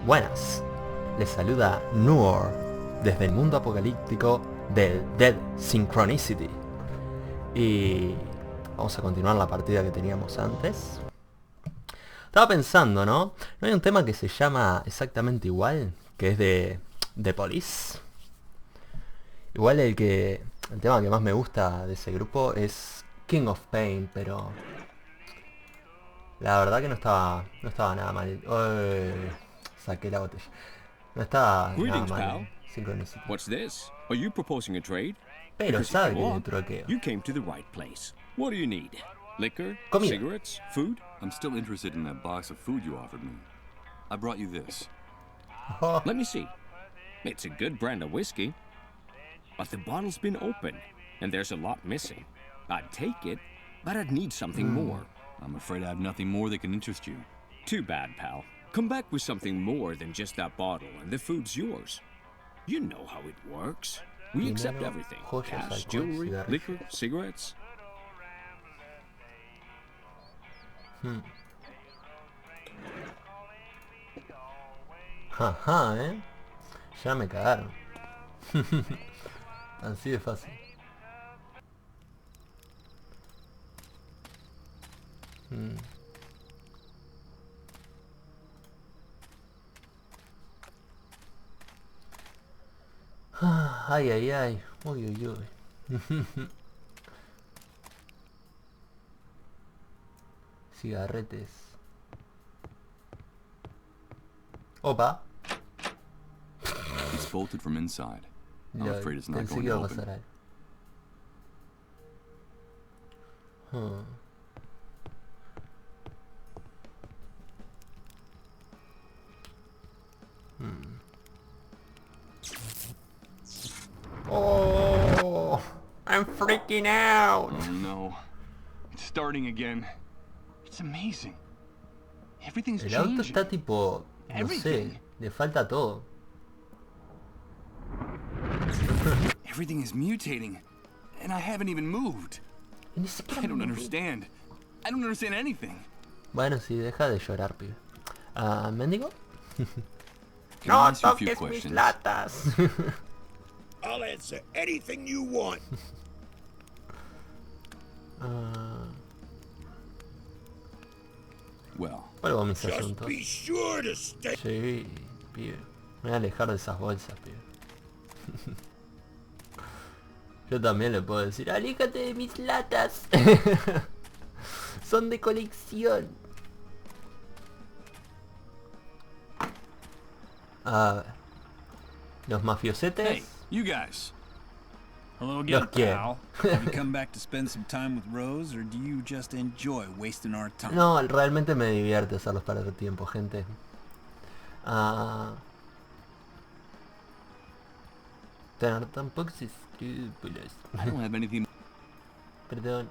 Buenas, les saluda Nueor desde el mundo apocalíptico del Dead Synchronicity. Y vamos a continuar la partida que teníamos antes. Estaba pensando, ¿no? ¿No hay un tema que se llama exactamente igual? Que es de Police. Igual el tema que más me gusta de ese grupo es King of Pain, pero la verdad que no estaba nada mal. Uy, saqué la botella. No estaba nada Greetings, mal pal. Synchronicity. What's this? Are you proposing a trade? Pero Because sabe if que you le are, troqueo. you came to the right place. What do you need? Liquor? Comida. Cigarettes? Food? I'm still interested in that box of food you offered me. I brought you this. Oh, Let me see. It's a good brand of whiskey. But the bottle's been opened, and there's a lot missing. I'd take it, but I'd need something more. I'm afraid I have nothing more that can interest you. Too bad, pal. Come back with something more than just that bottle, and the food's yours. You know how it works. We accept Dinero, everything. joyas, Cash, alcohol, jewelry, cigarrillos. liquor, cigarettes. Ajá, ya me cagaron. Así de fácil. Ay, ay, ay. Uy, uy, uy. Cigarretes. Opa. It's bolted from inside. I'm Ya, afraid it's not pensé going que to iba a open. pasar algo. Oh, I'm freaking out. Oh no. It's starting again. It's amazing. Everything's El auto changing. está tipo, no sé, Everything. le falta todo. Everything is mutating. And I haven't even moved. Y ni siquiera I don't me- understand. I don't understand anything. Bueno, sí, deja de llorar, pibe. Ah, ¿mendigo? Can I ask you a few questions? latas. I'll answer anything you want. Well, Vuelvo a mis Just asuntos. be sure to stay. Sí, pibe. Me voy a alejar de esas bolsas, pibe. Yo también le puedo decir, aléjate de mis latas. Son de colección. A ver. Los mafiosetes. hey, you guys. Hello again, Los quiero. pal. Have you come back to spend some time with Rose, or do you just enjoy wasting our time? No, realmente me divierte hacerlos perder tiempo, gente. Ah... Tener tan pocos escrúpulos. I don't have anything. Perdón.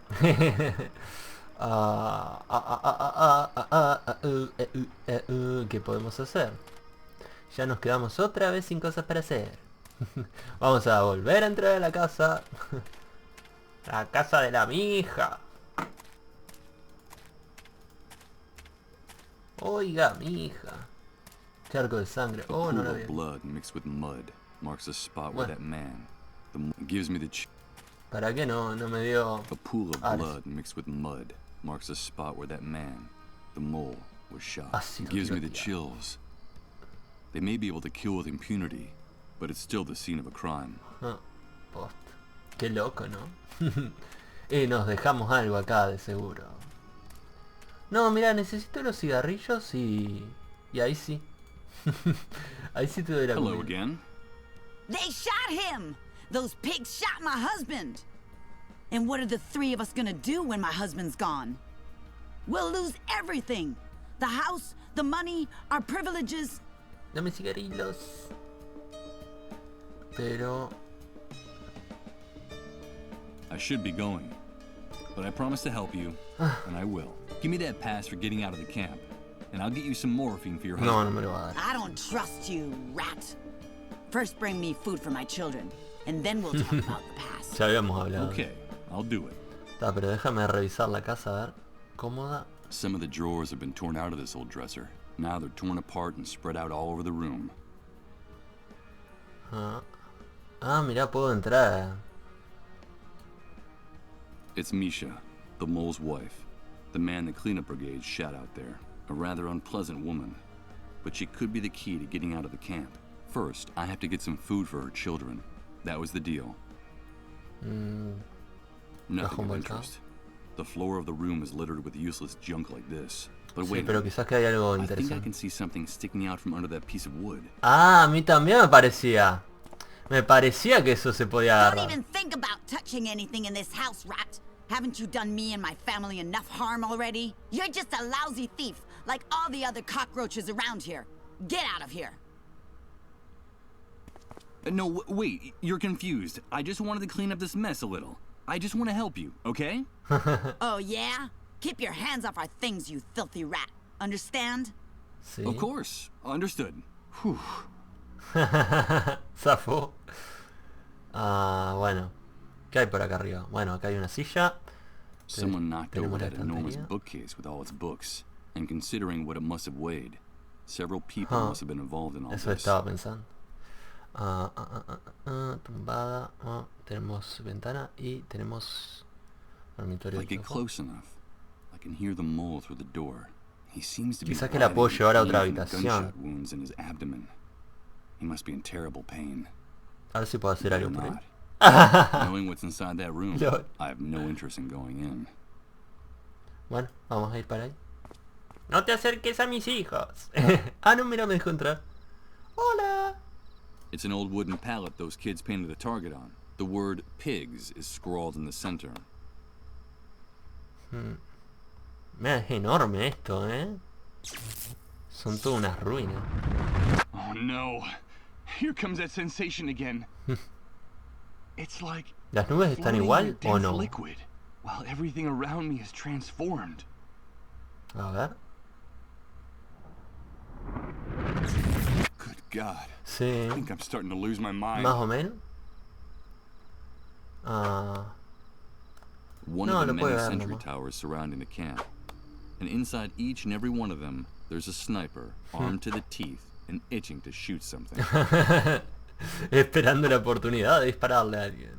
¿Qué podemos hacer? Ya nos quedamos otra vez sin cosas para hacer. Vamos a volver a entrar a la casa. La casa de la mija. Oiga, mija. Charco de sangre. A Oh, no pool lo of vi. blood mixed with mud marks a spot What? where that man. Gives me the. ¿Para qué no me dio? A pool of Ah, blood mixed with mud marks a spot where that man, the mole, was shot. Ácido Gives me the tiroteado. chills. They may be able to kill with impunity, but it's still the scene of a crime. Ah, posta. Qué loco, ¿no? Y nos dejamos algo acá de seguro. No, mira, necesito los cigarrillos y ahí sí. Ahí sí te doy la Hello comida. again. They shot him! Those pigs shot my husband! And what are the three of us gonna do when my husband's gone? We'll lose everything! The house, the money, our privileges. Dame cigarrillos. Pero... I should be going, but I promise to help you, and I will. Give me that pass for getting out of the camp, and I'll get you some morphine for your No, husband. no me lo va a dar. I don't trust you, rat. First bring me food for my children, and then we'll talk about the past. Ya habíamos hablado. Okay, I'll do it. Está, pero déjame revisar la casa, a ver. Cómoda. Some of the drawers have been torn out of this old dresser. Now they're torn apart and spread out all over the room. Mirá, puedo entrar. It's Misha, the mole's wife. The man the cleanup brigade shot out there. A rather unpleasant woman. But she could be the key to getting out of the camp. First, I have to get some food for her children. That was the deal. Nothing of interest. The floor of the room is littered with useless junk like this. But wait, pero quizás que hay algo I think I interesante. can see something sticking out from under that piece of wood. A mí también me parecía. Me parecía que eso se podía Don't agarrar. even think about touching anything in this house, rat. Haven't you done me and my family enough harm already? You're just a lousy thief, like all the other cockroaches around here. Get out of here. No, wait, you're confused. I just wanted to clean up this mess a little. I just want to help you, okay? Oh, yeah? Keep your hands off our things, you filthy rat. Understand? Sí. Of course, understood. Whew. Zafó. Bueno. ¿Qué hay por acá arriba? Bueno, acá hay una silla. Someone knocked over Tenemos la that enormous estantería. bookcase with all its books. And considering what it must have weighed, several people must have been involved in all Eso this. estaba pensando. Tumbada. Tenemos ventana y tenemos dormitorio. If I get close enough, I can hear the mole through the door. He seems to be Quizá que la puedo writhing llevar a in otra pain from habitación. gunshot wounds in his abdomen. He must be in terrible pain. A ver si puedo hacer algo Or por ahí. not. Knowing what's inside that room, Lord. I have no interest in going in. Bueno, vamos a ir para ahí. No te acerques a mis hijos. No, mira, me dejó entrar. Hola. It's an old wooden pallet those kids painted a target on. The word pigs is scrawled in the center. Mira, es enorme esto, Son todas unas ruinas. Oh no. Here comes that sensation again. It's like ¿Las nubes están floating in igual a o dense no? liquid, while everything around me is transformed. A ver. Good God. Sí. I think I'm starting to lose my mind. Más o menos. One No, of the lo puede many ver sentry nomás. towers surrounding the camp. And inside each and every one of them, there's a sniper, armed to the teeth, and itching to shoot something. Esperando la oportunidad de dispararle a alguien.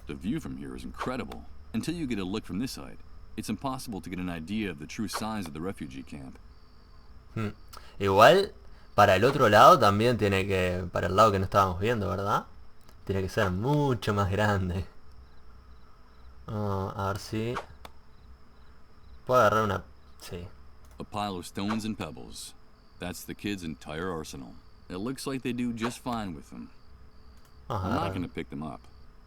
The view from here is incredible. Until you get a look from this side, it's impossible to get an idea of the true size of the refugee camp. Igual, para el otro lado también tiene que... Para el lado que no estábamos viendo, ¿verdad? Tiene que ser mucho más grande. A ver si... Puedo agarrar una... Sí. A pile of stones and pebbles. That's the kids' entire arsenal. It looks like they do just fine with them. Vamos a I'm not agarrar. going to pick them up.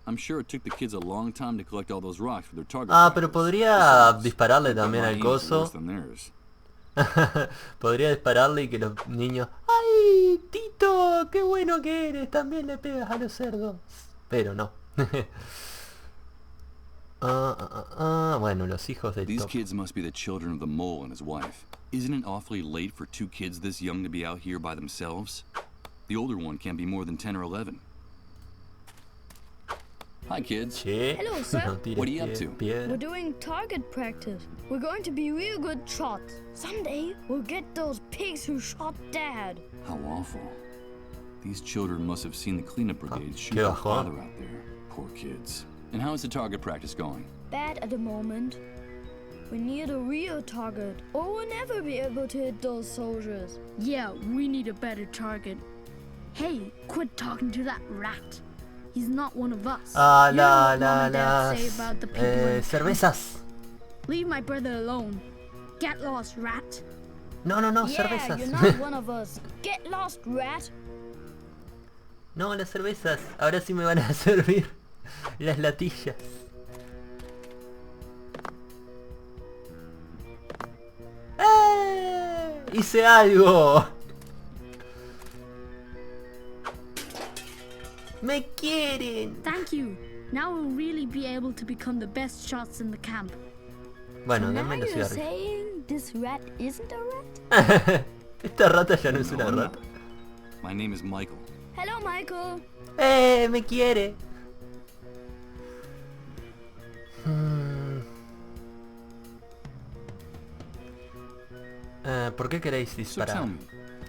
I'm sure it took the kids a long time to collect all those rocks for their target Pero practice. podría Besides, dispararle I bet también my al aim is worse coso. than theirs. Podría dispararle y que los niños... ¡Ay, Tito! ¡Qué bueno que eres! También le pegas a los cerdos. Pero no. Bueno, los hijos de These Tito. kids must be the children of the mole and his wife. Isn't it awfully late for two kids this young to be out here by themselves? The older one can't be more than 10 or 11. Hi, kids. Che. Hello, sir. No tires What are you up to? piedra. We're doing target practice. We're going to be real good shots. Someday, we'll get those pigs who shot Dad. How awful. These children must have seen the cleanup brigade shoot qué their bajón. father out there. Poor kids. And how is the target practice going? Bad at the moment. We need a real target, or we'll never be able to hit those soldiers. Yeah, we need a better target. Hey, quit talking to that rat. He's not one of us. You know what Mom and Dad say about the people in cervezas. Leave my brother alone. Get lost, rat. No, Yeah, cervezas. you're not one of us. Get lost, rat. No, las cervezas. Ahora sí me van a servir las latillas. ¡Hice algo! ¡Me quieren! Thank you. Now we'll really be able to become the best shots in the camp. Bueno, Now denme los you're cigarrillos. saying this rat isn't a rat? Esta rata ya no es No, una I'm rata. not. My name is Michael. Hello, Michael. Me quiere! ¿Por qué queréis disparar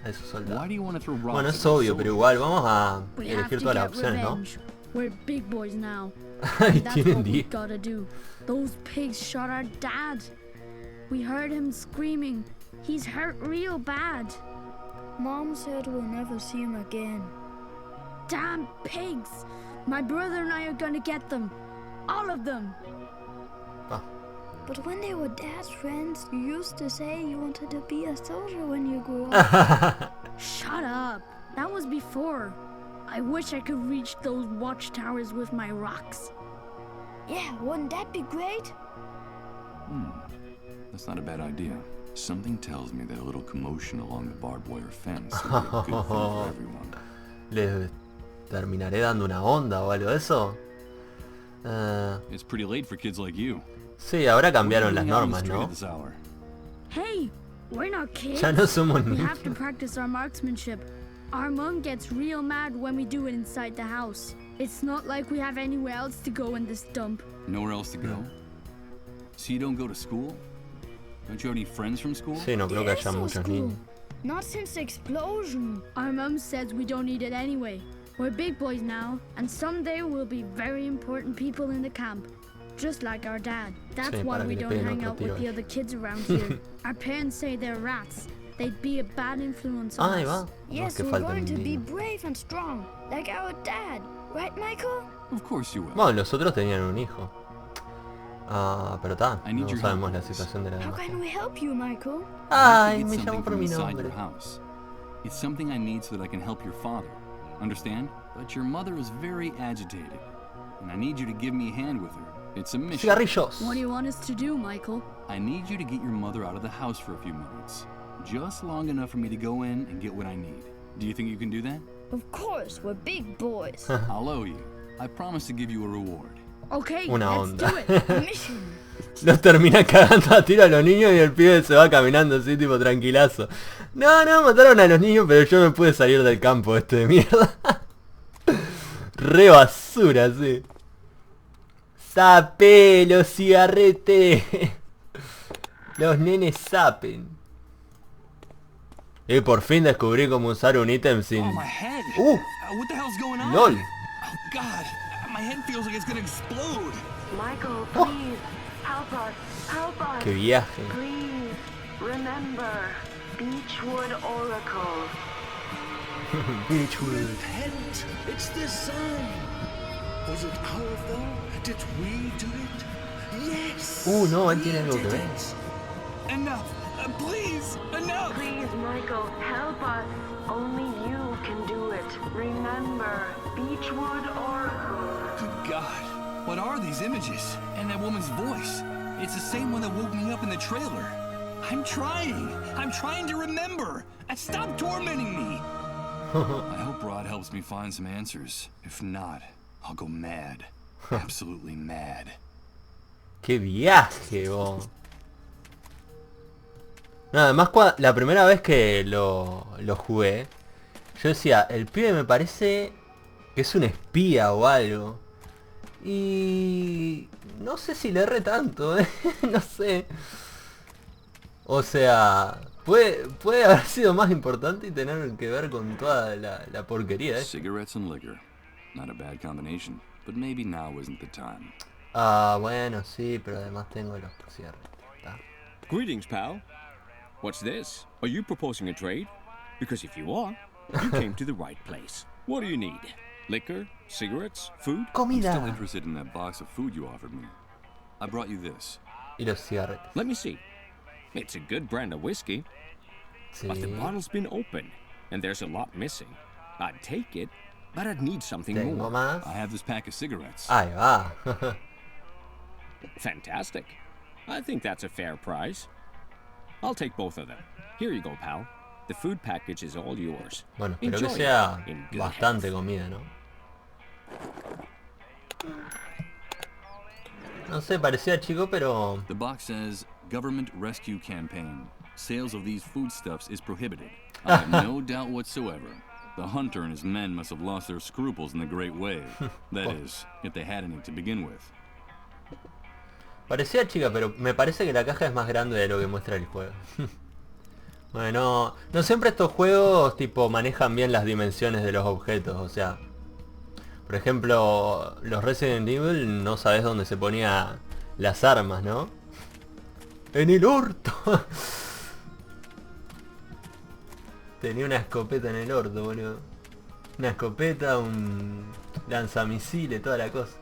a esos soldados? Bueno, es Bueno, obvio, pero igual vamos a We have elegir to todas las get opciones, ¿no? revenge. We're big boys now. Ay, That's tienen what we 10. gotta do. Those pigs shot our dad. We heard him screaming. He's hurt real bad. Mom said we'll never see him again. Damn pigs! My brother and I are gonna get them. All of them. Ah. But when they were Dad's friends, you used to say you wanted to be a soldier when you grew up. Shut up. That was before. I wish I could reach those watchtowers with my rocks. Yeah, wouldn't that be great? That's not a bad idea. Something tells me that a little commotion along the barbed wire fence would be a good thing for everyone. ¿Les terminaré dando una onda o algo de eso? It's pretty late for kids like you. Sí, ahora cambiaron What are las you doing out on the normas, street ¿no? at this hour? Hey, we're not kids. Ya no somos We niños. have to practice our marksmanship. Our mom gets real mad when we do it inside the house. It's not like we have anywhere else to go in this dump. Nowhere else to go? So you don't go to school? Don't you have any friends from school? Sí, no creo que There is haya no muchos school. niños. Not since the explosion. Our mom says we don't need it anyway. We're big boys now, and someday we'll be very important people in the camp. Just like our dad. That's Sí, why para we que le don't peguen hang otro out with tiro. the other kids around here. Our parents say they're rats. They'd be a bad influence on Ahí us. va. No, Yes, que we're falta going un to be niño. brave and strong, like our dad. Right, Michael? Of course you will. Bueno, los otros tenían un hijo. Pero está, I need no your sabemos help la with this. situación de la How demás. can we help you, Michael? I have to Ay, get me something llamó por from mi inside nombre. your house. It's something I need so that I can help your father. Understand? But your mother is very agitated, and I need you to give me a hand with her. It's a mission. Cigarrillos. What do you want us to do, Michael? I need you to get your mother out of the house for a few minutes. Just long enough for me to go in and get what I need. Do you think you can do that? Of course, we're big boys. I'll owe you. I promise to give you a reward. Okay, Una let's onda. do it. Mission. Los termina cagando a tiro a los niños y el pibe se va caminando así tipo tranquilazo. No, mataron a los niños, pero yo me pude salir del campo este de mierda. Re basura, sí. Sape, los cigarretes. Los nenes sapen. Y por fin descubrí cómo usar un ítem sin... Oh, my head. What the hell's going on? ¡Lol! Oh, God. My head feels like it's gonna explode. Michael, please, help us, help us. ¡Qué viaje! Please, remember, Beechwood Oracle. Beechwood. Repent! It's the sign! Was it our fault? Did we do it? Yes! No, él we tiene algo que did ver. it. Enough. Please, enough. Please, Michael, help us. Only you can do it. Remember, Beechwood Oracle. Good God. What are these images? And that woman's voice. It's the same one that woke me up in the trailer. I'm trying to remember. And stop tormenting me. I hope Rod helps me find some answers. If not, I'll go mad. Absolutely mad. ¡Qué viaje, vos! No, además la primera vez que lo jugué, yo decía, el pibe me parece que es un espía o algo. Y... no sé si le erré tanto, no sé. O sea, puede haber sido más importante y tener que ver con toda la porquería, Cigarettes and liquor. Not a bad combination, but maybe now isn't the time. Bueno, sí, pero además tengo los cierres. Greetings, pal. What's this? Are you proposing a trade? Because if you are, you came to the right place. What do you need? Liquor? Cigarettes? Food? I'm still Comida. interested in that box of food you offered me. I brought you this. Y los cigarretes. Let me see. It's a good brand of whiskey, but the Sí. bottle's been opened, and there's a lot missing. I'd take it, but I'd need something Tengo more. más. I have this pack of cigarettes. Ahí va. Fantastic. I think that's a fair price. I'll take both of them. Here you go, pal. The food package is all yours. Bueno, espero que Enjoy sea it in good bastante health. comida, ¿no? No sé, parecía chico, pero... The box says, Government Rescue Campaign. Sales of these foodstuffs is prohibited. I have no doubt whatsoever. The hunter and his men must have lost their scruples in the Great Wave. That is, if they had any to begin with. Parecía chica, pero me parece que la caja es más grande de lo que muestra el juego. Bueno, no siempre estos juegos tipo manejan bien las dimensiones de los objetos, o sea, por ejemplo, los Resident Evil no sabes dónde se ponía las armas, ¿no? En el orto. Tenía una escopeta en el orto, boludo. Una escopeta, un lanzamisiles, toda la cosa.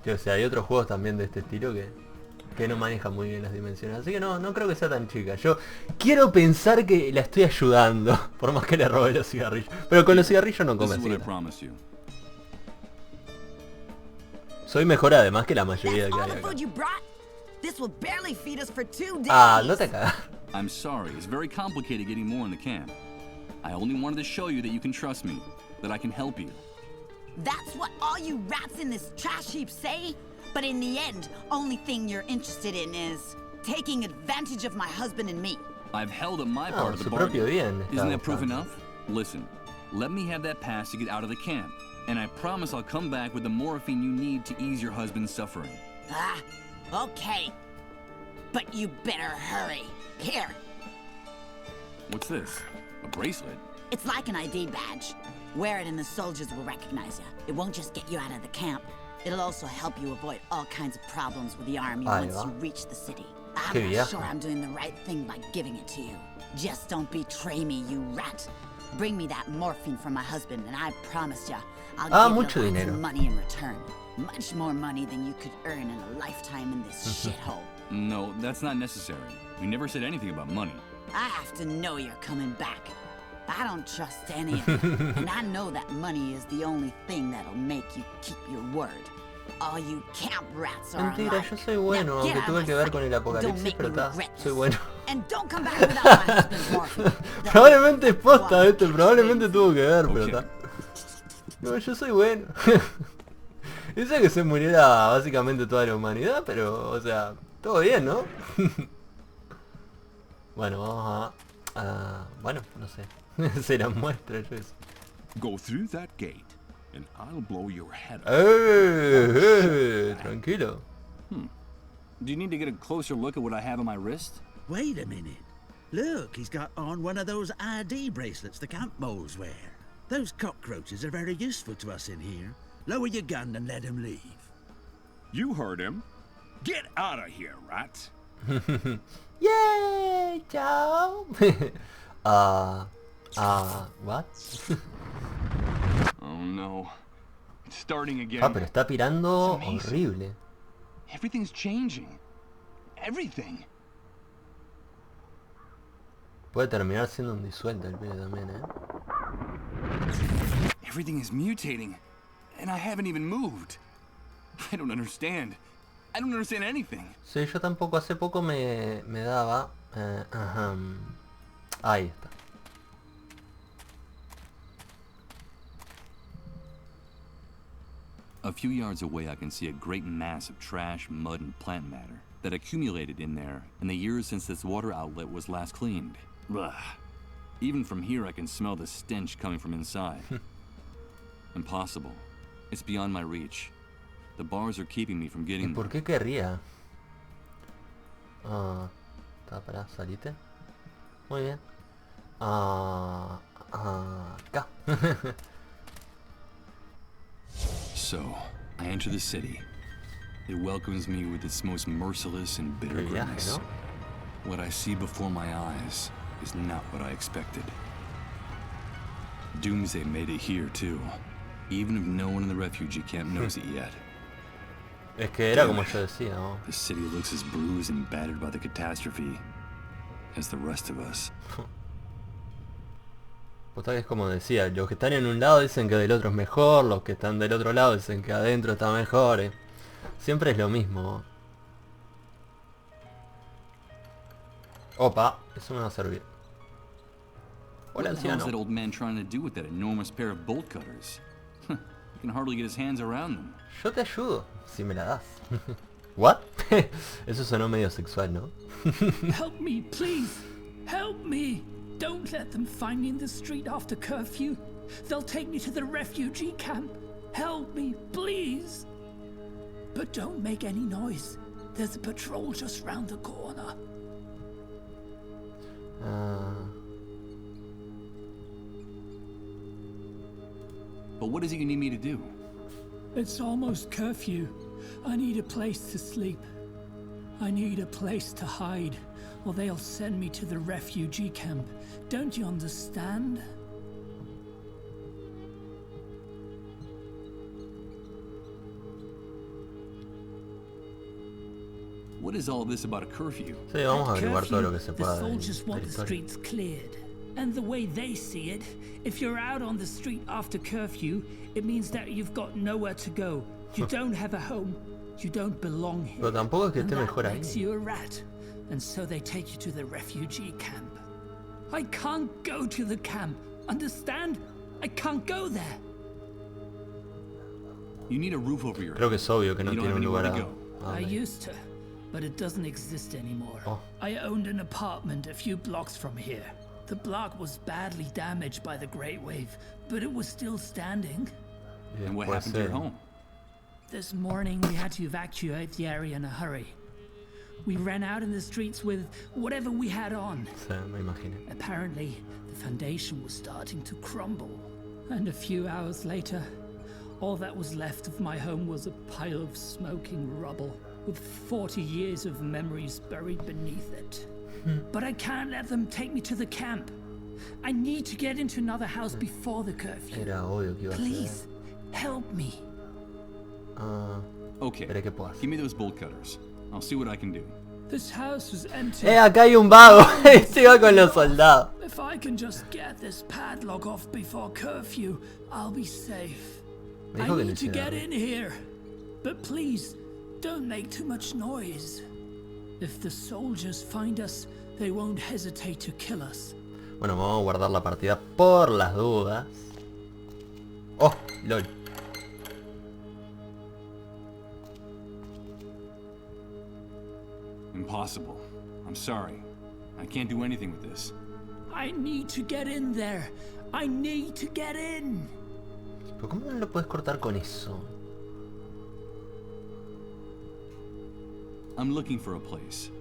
O sea, hay otros juegos también de este estilo que no manejan muy bien las dimensiones. Así que no creo que sea tan chica. Yo quiero pensar que la estoy ayudando. Por más que le robe los cigarrillos. Pero con los cigarrillos no convencí. Soy mejor además que la mayoría de que hay acá. Ah, no te cagas. I'm sorry, it's very complicated getting more in the camp. I only wanted to show you that you can trust me, that I can help you. That's what all you rats in this trash heap say? But in the end, only thing you're interested in is taking advantage of my husband and me. I've held up my part of the bargain. Bien, isn't that proof enough? Listen, let me have that pass to get out of the camp, and I promise I'll come back with the morphine you need to ease your husband's suffering. Ah, okay. But you better hurry. Here. What's this? A bracelet? It's like an ID badge. Wear it and the soldiers will recognize you. It won't just get you out of the camp. It'll also help you avoid all kinds of problems with the army once you reach the city. I'm not sure I'm doing the right thing by giving it to you. Just don't betray me, you rat. Bring me that morphine from my husband and I promise you, I'll give you lots of money in return. Much more money than you could earn in a lifetime in this shithole. No, that's not necessary. We never said anything about money. I have to know you're coming back. I don't trust any of you, and I know that money is the only thing that'll make you keep your word. All you camp rats are Mentira, yo soy bueno, aunque tuve que ver con el apocalipsis, pero está, soy bueno. And don't come back without my husband's morphine. Probablemente es posta esto, probablemente tuvo que ver, pero está. No, yo soy bueno. Dice que se muriera básicamente toda la humanidad, pero, o sea, todo bien, ¿no? Bueno, vamos a... bueno, no sé. Se la muestra yo eso. Go through that gate and I'll blow your head off. Tranquilo. Do you need to get a closer look at what I have on my wrist? Wait a minute. Look, he's got on one of those ID bracelets the camp moles wear. Those cockroaches are very useful to us in here. Lower your gun and let him leave. You heard him. Get out of here, rat. Yay, ciao. What? Oh no. It's starting again. Ah, pero está pirando horrible. Everything's changing. Everything. Puede terminar siendo un disuelto el pibe también, Everything is mutating. And I haven't even moved. I don't understand. I don't understand anything. Sí, yo tampoco. Hace poco me daba... Ahí está. A few yards away I can see a great mass of trash, mud, and plant matter that accumulated in there in the years since this water outlet was last cleaned. Ugh. Even from here I can smell the stench coming from inside. Impossible. It's beyond my reach. The bars are keeping me from getting there. ¿Por qué querría? Para, salite. Muy bien. Acá. So, I enter the city. It welcomes me with its most merciless and bitter goodness. What I see before my eyes is not what I expected. Doomsday made it here too, even if no one in the refugee camp knows it yet. Es que era como yo decía, ¿no? The city looks as bruised and battered by the catastrophe as the rest of us. Puta que es como decía, los que están en un lado dicen que del otro es mejor, los que están del otro lado dicen que adentro está mejor. Siempre es lo mismo. Opa, eso me va a servir. Hola, anciano. What's that old man trying to do with that enormous pair of bolt cutters? He can hardly get his hands around them. Yo te ayudo, si me la das. What? Eso sonó medio sexual, ¿no? Help me, please. Help me. Don't let them find me in the street after curfew. They'll take me to the refugee camp. Help me, please. But don't make any noise. There's a patrol just round the corner. But what is it you need me to do? It's almost curfew. I need a place to sleep. I need a place to hide, or they'll send me to the refugee camp. Don't you understand? What is all this about a curfew? Sí, vamos a averiguar todo lo que se The pueda. soldiers want the streets cleared. And the way they see it, if you're out on the street after curfew, it means that you've got nowhere to go. You don't have a home. You don't belong here. Pero tampoco es que esté mejor ahí. Makes you a rat. And so they take you to the refugee camp. I can't go to the camp. Understand? I can't go there. You need a roof over your head. Creo que es obvio que no tiene un lugar a I used to, but it doesn't exist anymore. Oh. I owned an apartment a few blocks from here. The block was badly damaged by the Great Wave, but it was still standing. And what happened to your home? This morning we had to evacuate the area in a hurry. We ran out in the streets with whatever we had on. Sí, me imagino. Apparently, the foundation was starting to crumble. And a few hours later, all that was left of my home was a pile of smoking rubble, with 40 years of memories buried beneath it. But I can't let them take me to the camp. I need to get into another house before the curfew. Era obvio que iba a Please, help me. Okay, give me those bolt cutters. I'll see what I can do. This house was empty. Acá hay un vago. Se va con los soldados. If I can just get this padlock off before curfew, I'll be safe. I need to get in here. But please, don't make too much noise. If the soldiers find us, they won't hesitate to kill us. Bueno, vamos a guardar la partida por las dudas. Oh, lol. Impossible. I'm sorry. I can't do anything with this. I need to get in there. I need to get in. Pero ¿cómo no lo puedes cortar con eso? I'm looking for a place.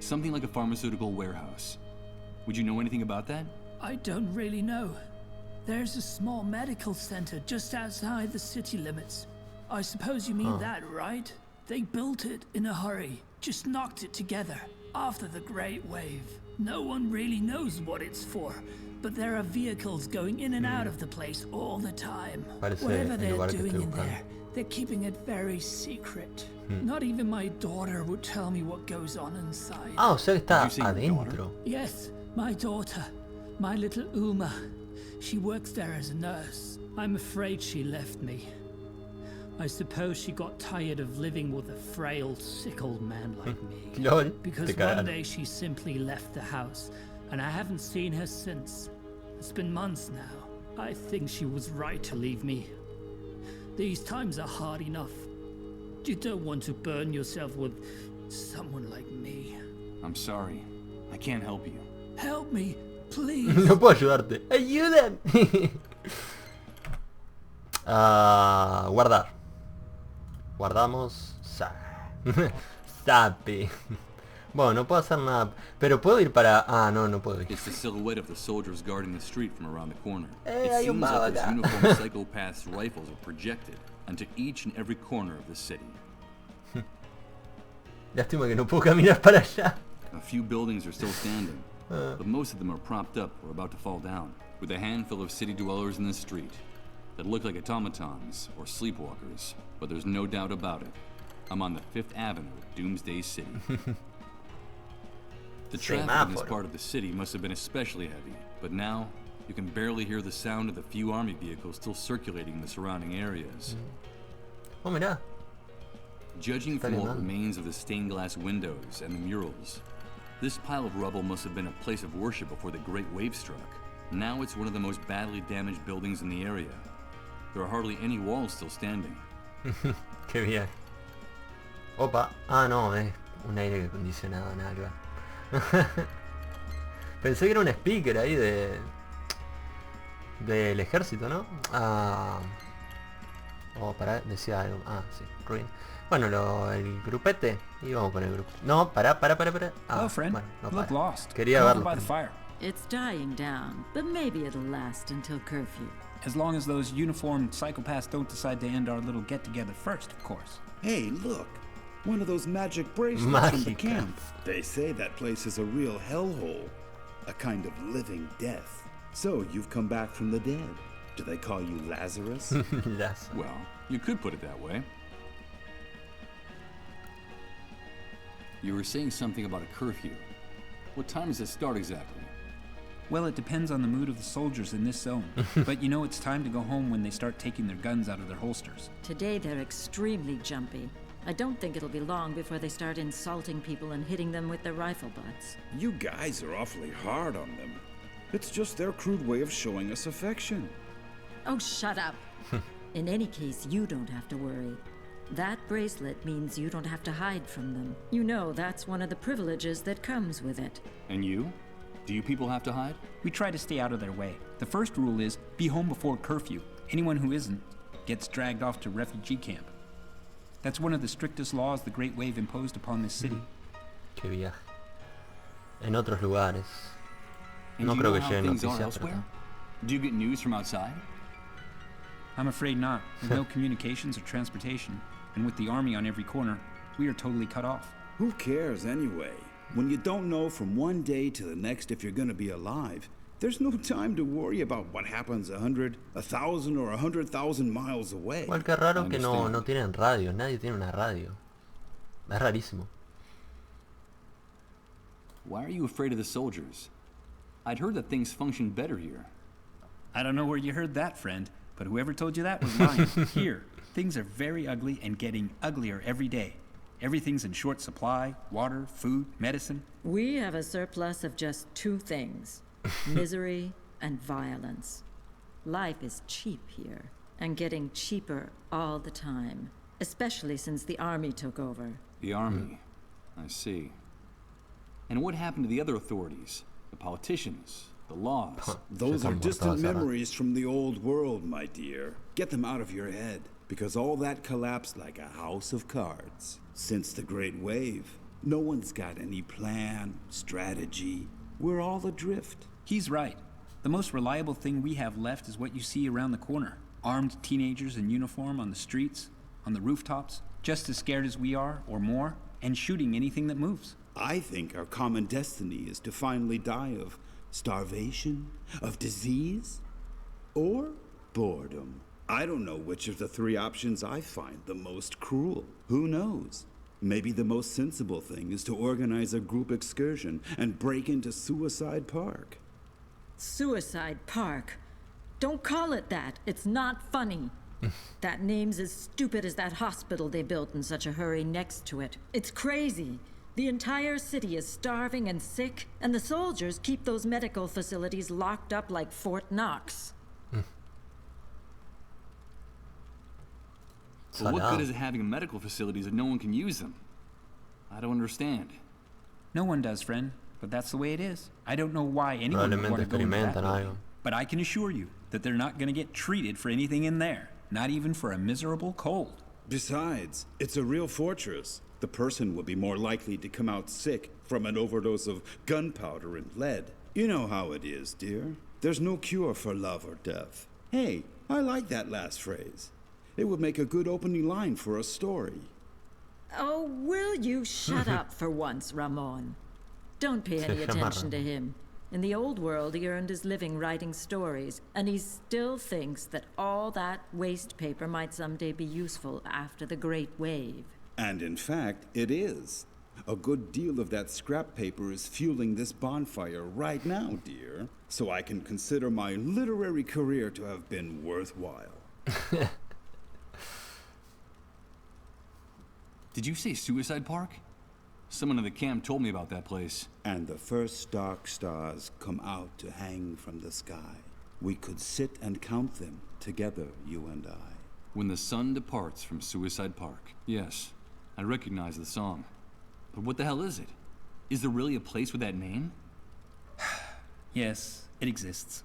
Something like a pharmaceutical warehouse. Would you know anything about that? I don't really know. There's a small medical center just outside the city limits. I suppose you mean that, right? They built it in a hurry. Just knocked it together after the Great Wave. No one really knows what it's for, but there are vehicles going in and out of the place all the time. Whatever they're doing in there, they're keeping it very secret. Not even my daughter would tell me what goes on inside. Ah, o sea que está adentro. Yes, my daughter, my little Uma. She works there as a nurse. I'm afraid she left me. I suppose she got tired of living with a frail, sick old man like me. Lol, because one day she simply left the house, and I haven't seen her since. It's been months now. I think she was right to leave me. These times are hard enough. You don't want to burn yourself with someone like me. I'm sorry. I can't help you. Help me, please. No puedo ayudarte. ¡Ayúdame! Guardar. Guardamos. Sape. Bueno, no puedo hacer nada. Pero puedo ir para... Ah, no, no puedo ir. It's the silhouette of the soldiers guarding the street from around the corner. Hay It un seems vago that those acá. uniformed psychopaths' rifles are projected onto each and every corner of the city. Lástima que no puedo caminar para allá. A few buildings are still standing, but most of them are propped up or about to fall down, with a handful of city dwellers in the street that look like automatons or sleepwalkers, but there's no doubt about it. I'm on the 5th Avenue of Doomsday City. The traffic in this part of the city must have been especially heavy, but now you can barely hear the sound of the few army vehicles still circulating in the surrounding areas. Oh, mirá. Judging from what remains of the stained glass windows and the murals, this pile of rubble must have been a place of worship before the Great Wave struck. Now it's one of the most badly damaged buildings in the area. There are hardly any walls still standing. Qué bien. Opa. Ah, no, es un aire acondicionado, nada que ver. Pensé que era un speaker ahí del ejército, ¿no? Ah. Oh, pará, decía algo. Ah, sí, Ruin. Bueno, el grupete. Y vamos con el grupo. No, pará. Ah, Hello, friend. bueno, no You look para. lost. Quería Come over verlo. by the fire. It's dying down, but maybe it'll last until curfew. As long as those uniformed psychopaths don't decide to end our little get-together first, of course. Hey, look! One of those magic bracelets from the camp. They say that place is a real hellhole. A kind of living death. So, you've come back from the dead. Do they call you Lazarus? Yes. Well, you could put it that way. You were saying something about a curfew. What time does it start exactly? Well, it depends on the mood of the soldiers in this zone. But you know it's time to go home when they start taking their guns out of their holsters. Today they're extremely jumpy. I don't think it'll be long before they start insulting people and hitting them with their rifle butts. You guys are awfully hard on them. It's just their crude way of showing us affection. Oh, shut up. In any case, you don't have to worry. That bracelet means you don't have to hide from them. You know, that's one of the privileges that comes with it. And you? Do you people have to hide? We try to stay out of their way. The first rule is, be home before curfew. Anyone who isn't gets dragged off to refugee camp. That's one of the strictest laws the Great Wave imposed upon this city. Qué viaje. En otros lugares. And No do creo you que know how llegue things are noticias, pero elsewhere? Do you get news from outside? I'm afraid not. With no communications or transportation, and with the army on every corner, we are totally cut off. Who cares anyway? When you don't know from one day to the next if you're gonna be alive, there's no time to worry about what happens 100, 1,000, or 100,000 miles away. Igual que raro que no tienen radio, nadie tiene una radio. Es rarísimo. Why are you afraid of the soldiers? I'd heard that things function better here. I don't know where you heard that, friend, but whoever told you that was lying. Here, things are very ugly and getting uglier every day. Everything's in short supply: water, food, medicine. We have a surplus of just two things: misery and violence. Life is cheap here, and getting cheaper all the time, especially since the army took over. The army. I see. And what happened to the other authorities? The politicians? The laws? Those are distant memories from the old world, my dear. Get them out of your head, because all that collapsed like a house of cards. Since the Great Wave, no one's got any plan, strategy. We're all adrift. He's right. The most reliable thing we have left is what you see around the corner. Armed teenagers in uniform on the streets, on the rooftops, just as scared as we are, or more, and shooting anything that moves. I think our common destiny is to finally die of starvation, of disease, or boredom. I don't know which of the three options I find the most cruel. Who knows? Maybe the most sensible thing is to organize a group excursion and break into Suicide Park. Suicide Park? Don't call it that. It's not funny. That name's as stupid as that hospital they built in such a hurry next to it. It's crazy. The entire city is starving and sick, and the soldiers keep those medical facilities locked up like Fort Knox. Well, what good is it having medical facilities if no one can use them? I don't understand. No one does, friend, but that's the way it is. I don't know why anyone would want to go into that building, but I can assure you that they're not going to get treated for anything in there, not even for a miserable cold. Besides, it's a real fortress. The person would be more likely to come out sick from an overdose of gunpowder and lead. You know how it is, dear. There's no cure for love or death. Hey, I like that last phrase. It would make a good opening line for a story. Oh, will you shut up for once, Ramon? Don't pay any attention to him. In the old world, he earned his living writing stories, and he still thinks that all that waste paper might someday be useful after the Great Wave. And in fact, it is. A good deal of that scrap paper is fueling this bonfire right now, dear. So I can consider my literary career to have been worthwhile. Did you say Suicide Park? Someone in the camp told me about that place. And the first dark stars come out to hang from the sky. We could sit and count them together, you and I. When the sun departs from Suicide Park. Yes, I recognize the song. But what the hell is it? Is there really a place with that name? Yes, it exists.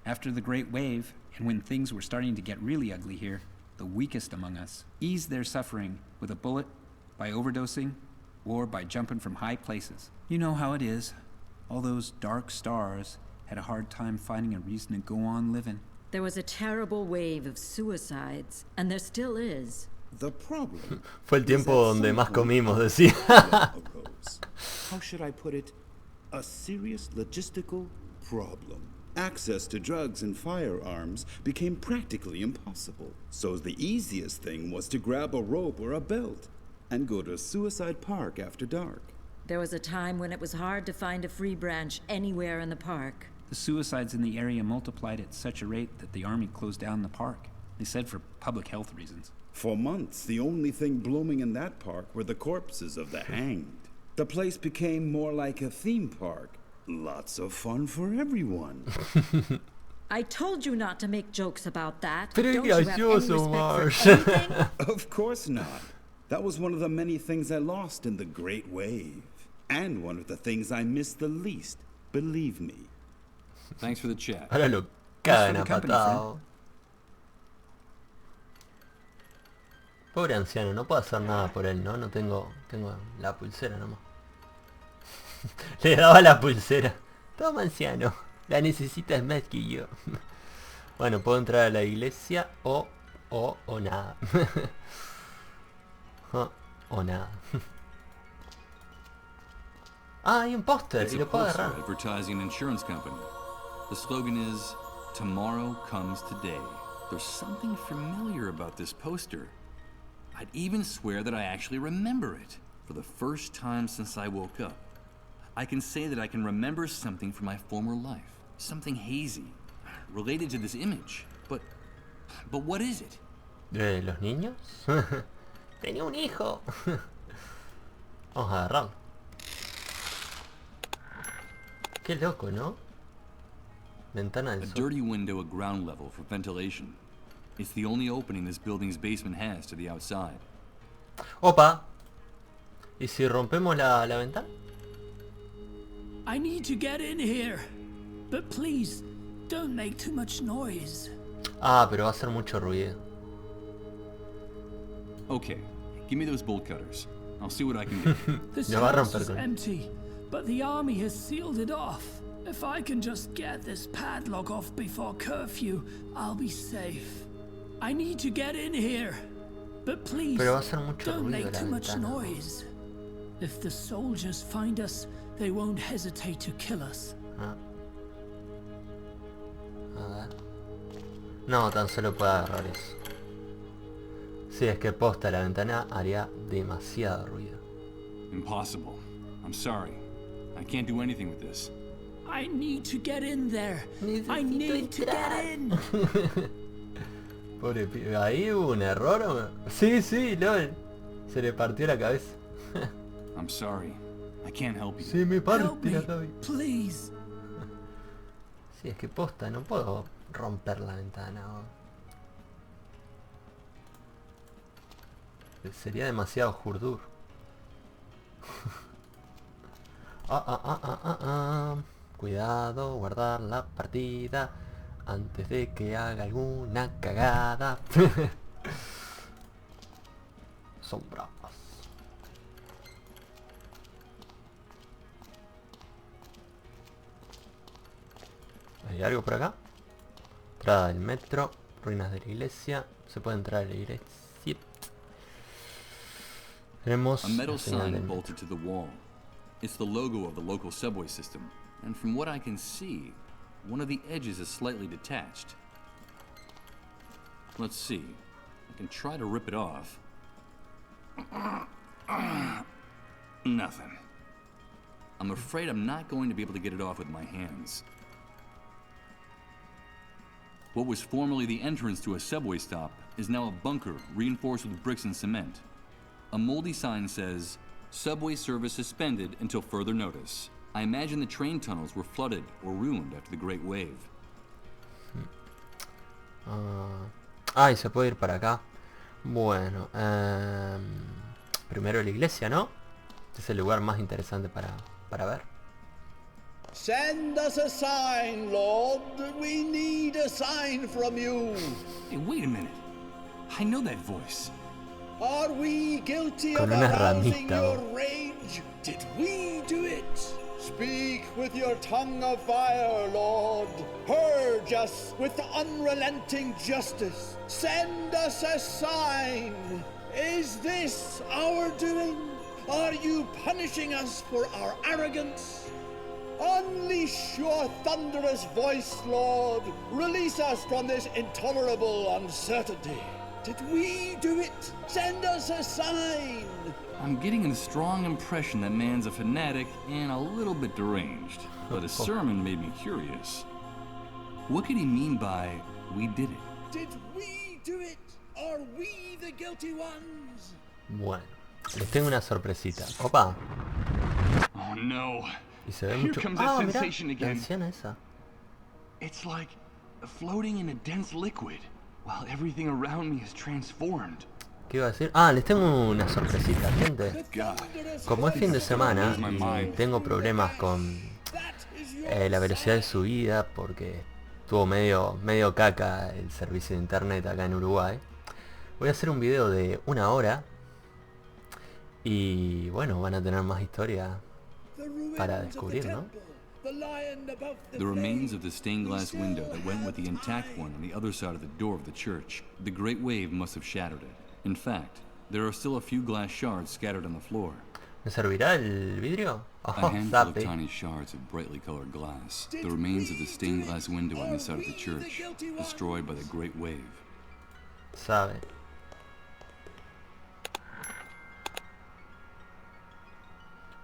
After the Great Wave, and when things were starting to get really ugly here, the weakest among us eased their suffering with a bullet, by overdosing, or by jumping from high places. You know how it is. All those dark stars had a hard time finding a reason to go on living. There was a terrible wave of suicides, and there still is. The problem Fue el tiempo donde más comimos, decía. How should I put it? A serious logistical problem. Access to drugs and firearms became practically impossible. So the easiest thing was to grab a rope or a belt and go to Suicide Park after dark. There was a time when it was hard to find a free branch anywhere in the park. The suicides in the area multiplied at such a rate that the army closed down the park. They said for public health reasons. For months, the only thing blooming in that park were the corpses of the hanged. The place became more like a theme park. Lots of fun for everyone. I told you not to make jokes about that. Pero Don't you have any respect for anything? Of course not. That was one of the many things I lost in the Great Wave. And one of the things I missed the least. Believe me. Thanks for the chat. Ahora lo cagan a patado. Pobre anciano, no puedo hacer nada por él, ¿no? No tengo la pulsera nomás. Le daba la pulsera. Toma, anciano. La necesitas más que yo. Bueno, puedo entrar a la iglesia o nada. O nada. Ah, hay un póster y lo puedo agarrar. Advertising an insurance company. The slogan is, "Tomorrow comes today." There's something familiar about this poster. I'd even swear that I actually remember it. For the first time since I woke up, I can say that I can remember something from my former life. Something hazy, related to this image. But what is it? ¿De los niños? Tenía un hijo. Vamos a agarrarlo. Qué loco, ¿no? Ventana del A sur. dirty window at ground level for ventilation. It's the only opening this building's basement has to the outside. Opa. ¿Y si rompemos la ventana? I need to get in here. But please, don't make too much noise. Ah, pero va a hacer mucho ruido. Okay, give me those bolt cutters. I'll see what I can do. This house is empty, but the army has sealed it off. If I can just get this padlock off before curfew, I'll be safe. I need to get in here. But please, don't make too much noise. If the soldiers find us, they won't hesitate to kill us. Ah. A ver. No, tan solo puedo agarrar eso. Si es que posta la ventana haría demasiado ruido. Impossible. I'm sorry. I can't do anything with this. I need to get in there. I need to get in. Pobre pibe. Ahí hubo un error. ¿O? Sí, LOL. Se le partió la cabeza. I'm sorry. I can't help you. Se me parte la cabeza. Please. Sí, es que posta, no puedo romper la ventana. Sería demasiado jurdur. Cuidado, guardar la partida antes de que haga alguna cagada. Son bravas. ¿Hay algo por acá? Entrada del metro, ruinas de la iglesia. Se puede entrar a la iglesia. Tenemos a metal sign bolted to the wall. It's the logo of the local subway system, and from what I can see, one of the edges is slightly detached. Let's see. I can try to rip it off. Nothing. I'm afraid I'm not going to be able to get it off with my hands. What was formerly the entrance to a subway stop is now a bunker reinforced with bricks and cement. A moldy sign says, "Subway service suspended until further notice." I imagine the train tunnels were flooded or ruined after the Great Wave. Y se puede ir para acá. Bueno, primero la iglesia, ¿no? Este es el lugar más interesante para ver. Send us a sign, Lord. We need a sign from you. Hey, wait a minute. I know that voice. Are we guilty Con of una arousing ramita, your rage? Did we do it? Speak with your tongue of fire, Lord. Purge us with unrelenting justice. Send us a sign. Is this our doing? Are you punishing us for our arrogance? Unleash your thunderous voice, Lord. Release us from this intolerable uncertainty. Did we do it? Send us a sign. I'm getting a strong impression that man's a fanatic and a little bit deranged, but his sermon made me curious. What could he mean by, we did it? Did we do it? Are we the guilty ones? Bueno, les tengo una sorpresita. Opa. Oh no. Y se ve Here mucho. comes that Ah, mira, sensation la again. anciana esa. It's like floating in a dense liquid, while everything around me is transformed. ¿Qué iba a decir? Ah, les tengo una sorpresita, gente. Como es fin de semana y tengo problemas con la velocidad de subida porque estuvo medio caca el servicio de internet acá en Uruguay. Voy a hacer un video de 1 hora y bueno, van a tener más historia para descubrir, ¿no? The remains of the stained glass window that went with the intact one on the other side of the door of the church. The great wave must have shattered it. In fact, there are still a few glass shards scattered on the floor. ¿Me servirá el vidrio? A handful of tiny shards of brightly colored glass. The remains of the stained glass window on this side of the church, destroyed by the great wave. Sabe.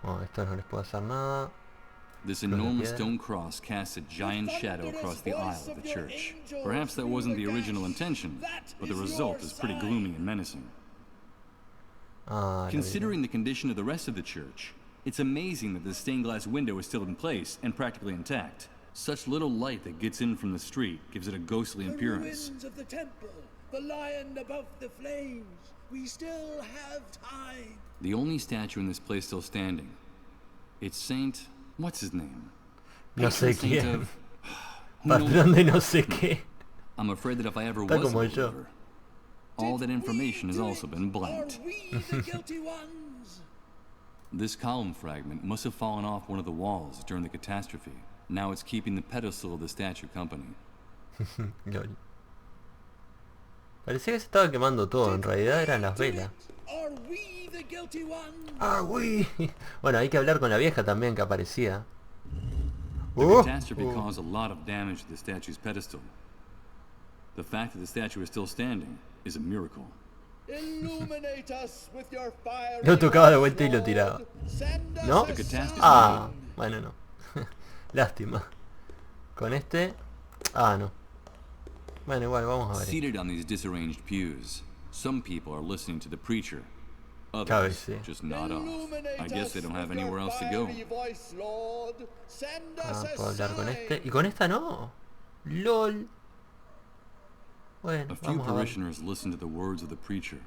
Bueno, esto no les puedo hacer nada. This enormous stone cross casts a giant shadow across the aisle of the church. Perhaps that wasn't the original intention, but the result is pretty gloomy and menacing. Considering the condition of the rest of the church, it's amazing that the stained glass window is still in place and practically intact. Such little light that gets in from the street gives it a ghostly appearance. The ruins of the temple, the lion above the flames. We still have time. The only statue in this place still standing. It's Saint... what's his name? No sé quién. Patrón de no sé qué. I'm afraid that if I ever was a believer, all that information has also been blanked. This column fragment must have fallen off one of the walls during the catastrophe. Now it's keeping the pedestal of the statue company. Lol. Parecía que se estaba quemando todo, en realidad eran las velas. Are we? Bueno, hay que hablar con la vieja también que aparecía. The catastrophe caused a lot of damage to the statue's pedestal. The fact that the statue is still standing is a miracle. Lo tocaba de vuelta y lo tiraba. ¿No? Ah, bueno, no. Lástima. Con este... Ah, no. Bueno, igual, vamos a ver. Seated on these disarranged pews, some people are listening to the preacher. Others just nod off. I guess they don't have anywhere else to go. Ah, puedo hablar con este. Y con esta no. LOL. Bueno, a few parishioners listen to the words of the preacher,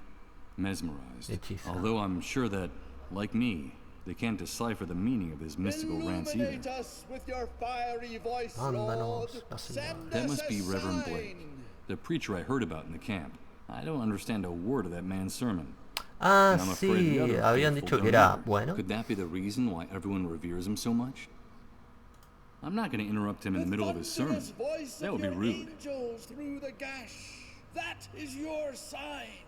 mesmerized. Although I'm sure that, like me, they can't decipher the meaning of his mystical rants either. That must be Reverend Blake, the preacher I heard about in the camp. I don't understand a word of that man's sermon. Ah, sí, habían dicho que era bueno. Could that be the reason why everyone reveres him so much? I'm not going to interrupt him in the middle of his sermon. That would be rude. That is your sign.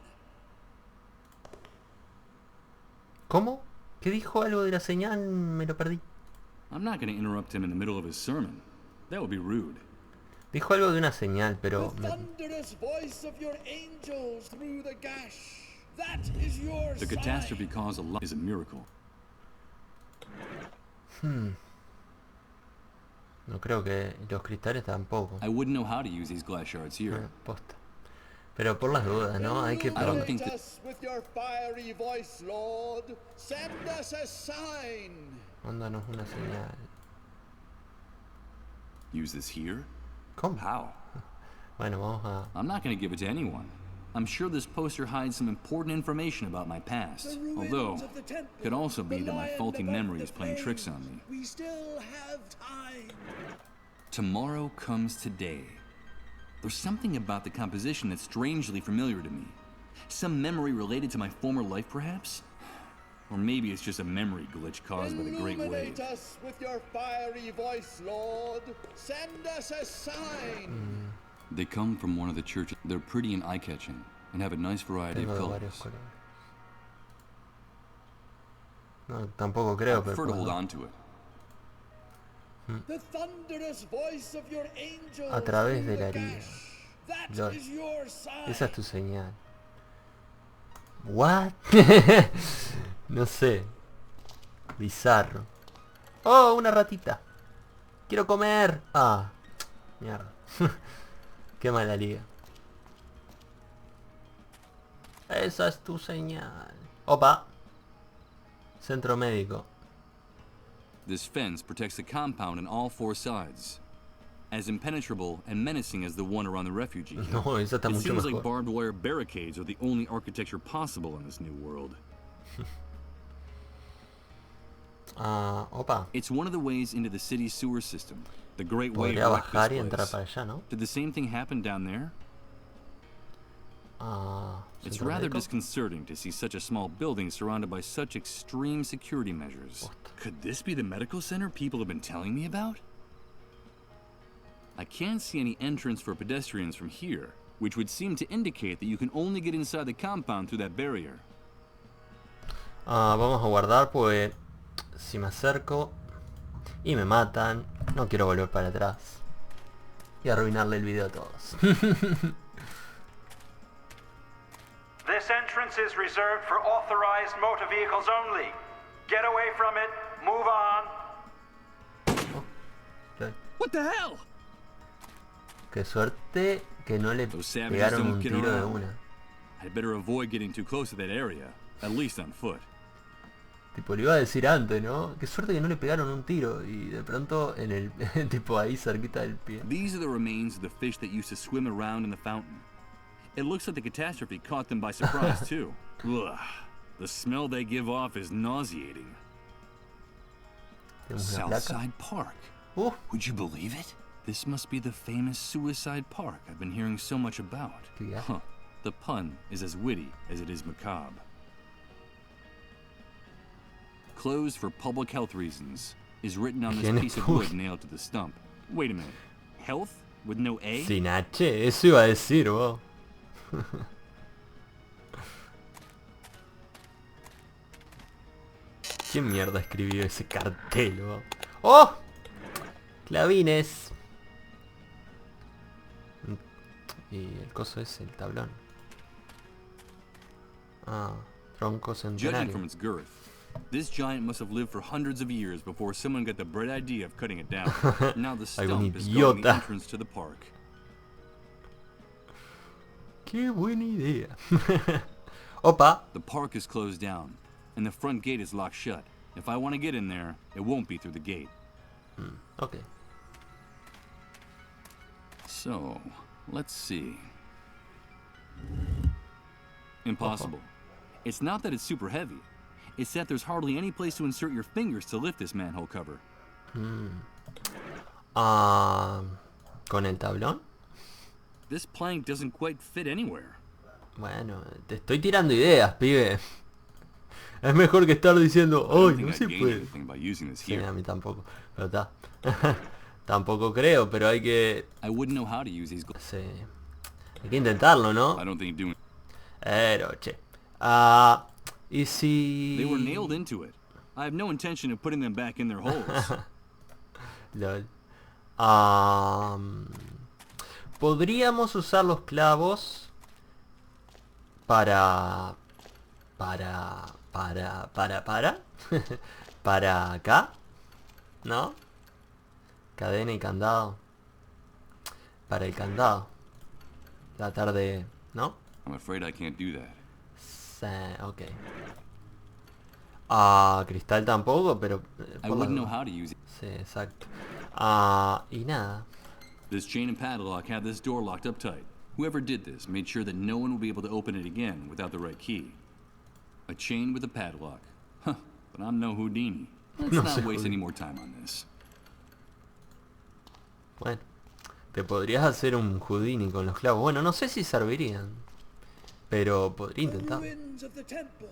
¿Cómo? ¿Qué dijo algo de la señal? Me lo perdí. I'm not going to interrupt him in the middle of his sermon. That would be rude. Dijo algo de una señal, pero... The thunderous voice of your angels through the gash. That is your the catastrophe caused a lot is a miracle. No creo que los cristales tampoco. I wouldn't know how to use these glass shards here. Posta. Pero por las dudas, ¿no? Hay que probar. Mándanos una señal. Use this here? ¿Cómo? How? Bueno, vamos a... I'm not going to give it to anyone. I'm sure this poster hides some important information about my past. Although, it could also be that my faulty memory is playing tricks on me. We still have time. Tomorrow comes today. There's something about the composition that's strangely familiar to me. Some memory related to my former life, perhaps? Or maybe it's just a memory glitch caused by the Great Wave. Illuminate us with your fiery voice, Lord. Send us a sign. They come from one of the churches. They're pretty and eye-catching, and have a nice variety of colors. No, tampoco creo, I prefer to hold on to it. The thunderous voice of your angel. A través de la herida. That Lord. is your sign. Esa es tu señal. What? No sé. Bizarro. Oh, una ratita. Quiero comer. Ah, mierda. Qué mala liga. Esa es tu señal. Opa. Centro médico. This fence protects the compound on all four sides. As impenetrable and menacing as the one around the refugee camp. No, esa está it mucho seems mejor. like barbed wire barricades are the only architecture possible in this new world. Opa. It's one of the ways into the city's sewer system. The Great Wave Podría wrecked bajar y this entrar place. para allá, ¿no? Did the same thing happen down there? It's Centro rather médico. disconcerting to see such a small building surrounded by such extreme security measures. Could this be the medical center people have been telling me about? I can't see any entrance for pedestrians from here, which would seem to indicate that you can only get inside the compound through that barrier. Vamos a guardar porque si me acerco y me matan, no quiero volver para atrás y arruinarle el video a todos. This entrance is reserved for authorized motor vehicles only. Get away from it. Move on. What the hell? Qué suerte que no le Those savages pegaron don't un get tiro de around. una. I'd better avoid getting too close to that area, at least on foot. Tipo, le iba a decir antes, ¿no? Qué suerte que no le pegaron un tiro y de pronto en el tipo ahí cerquita del pie. These are the remains of the fish that used to swim around in the fountain. It looks like the catastrophe caught them by surprise too. Ugh, the smell they give off is nauseating. Southside Park. Would you believe it? This must be the famous suicide park I've been hearing so much about. Huh. The pun is as witty as it is macabre. Closed for public health reasons is written on this piece of wood nailed to the stump. Wait a minute. Health with no A? Sin H, eso iba a decir, vos. ¿Quién mierda escribió ese cartel, vos? ¡Oh! Clavines. Y el coso es el tablón. Tronco Judging centenario. from its girth, this giant must have lived for hundreds of years before someone got the bright idea of cutting it down. Now the stump is guarding the idiota. entrance to the park. Qué buena idea. Opa. The park is closed down, and the front gate is locked shut. If I want to get in there, it won't be through the gate. Okay. So, let's see. Impossible. It's not that it's super heavy. It's that there's hardly any place to insert your fingers to lift this manhole cover. ¿Con el tablón? This plank doesn't quite fit anywhere. Bueno, te estoy tirando ideas, pibe. Es mejor que estar diciendo, ¡ay, no se puede! Sí, a mí tampoco, pero está. Tampoco creo, pero hay que... Sí. Hay que intentarlo, ¿no? Pero, che. Y si... They were nailed into it. I have no intention of putting them back in their holes. Lol. Podríamos usar los clavos para para acá, ¿no? Cadena y candado. Para el candado. Tratar de, ¿no? I'm afraid I can't do that. Ok. Cristal tampoco, pero... I wouldn't know how to use it. Sí, exacto. Y nada. This chain and padlock have this door locked up tight. Whoever did this made sure that no one will be able to open it again without the right key. A chain with a padlock. Huh, but I'm no Houdini. Let's not waste any more time on this. Bueno, te podrías hacer un Houdini con los clavos. Bueno, no sé si servirían, pero podría intentar. Ruins of the temple.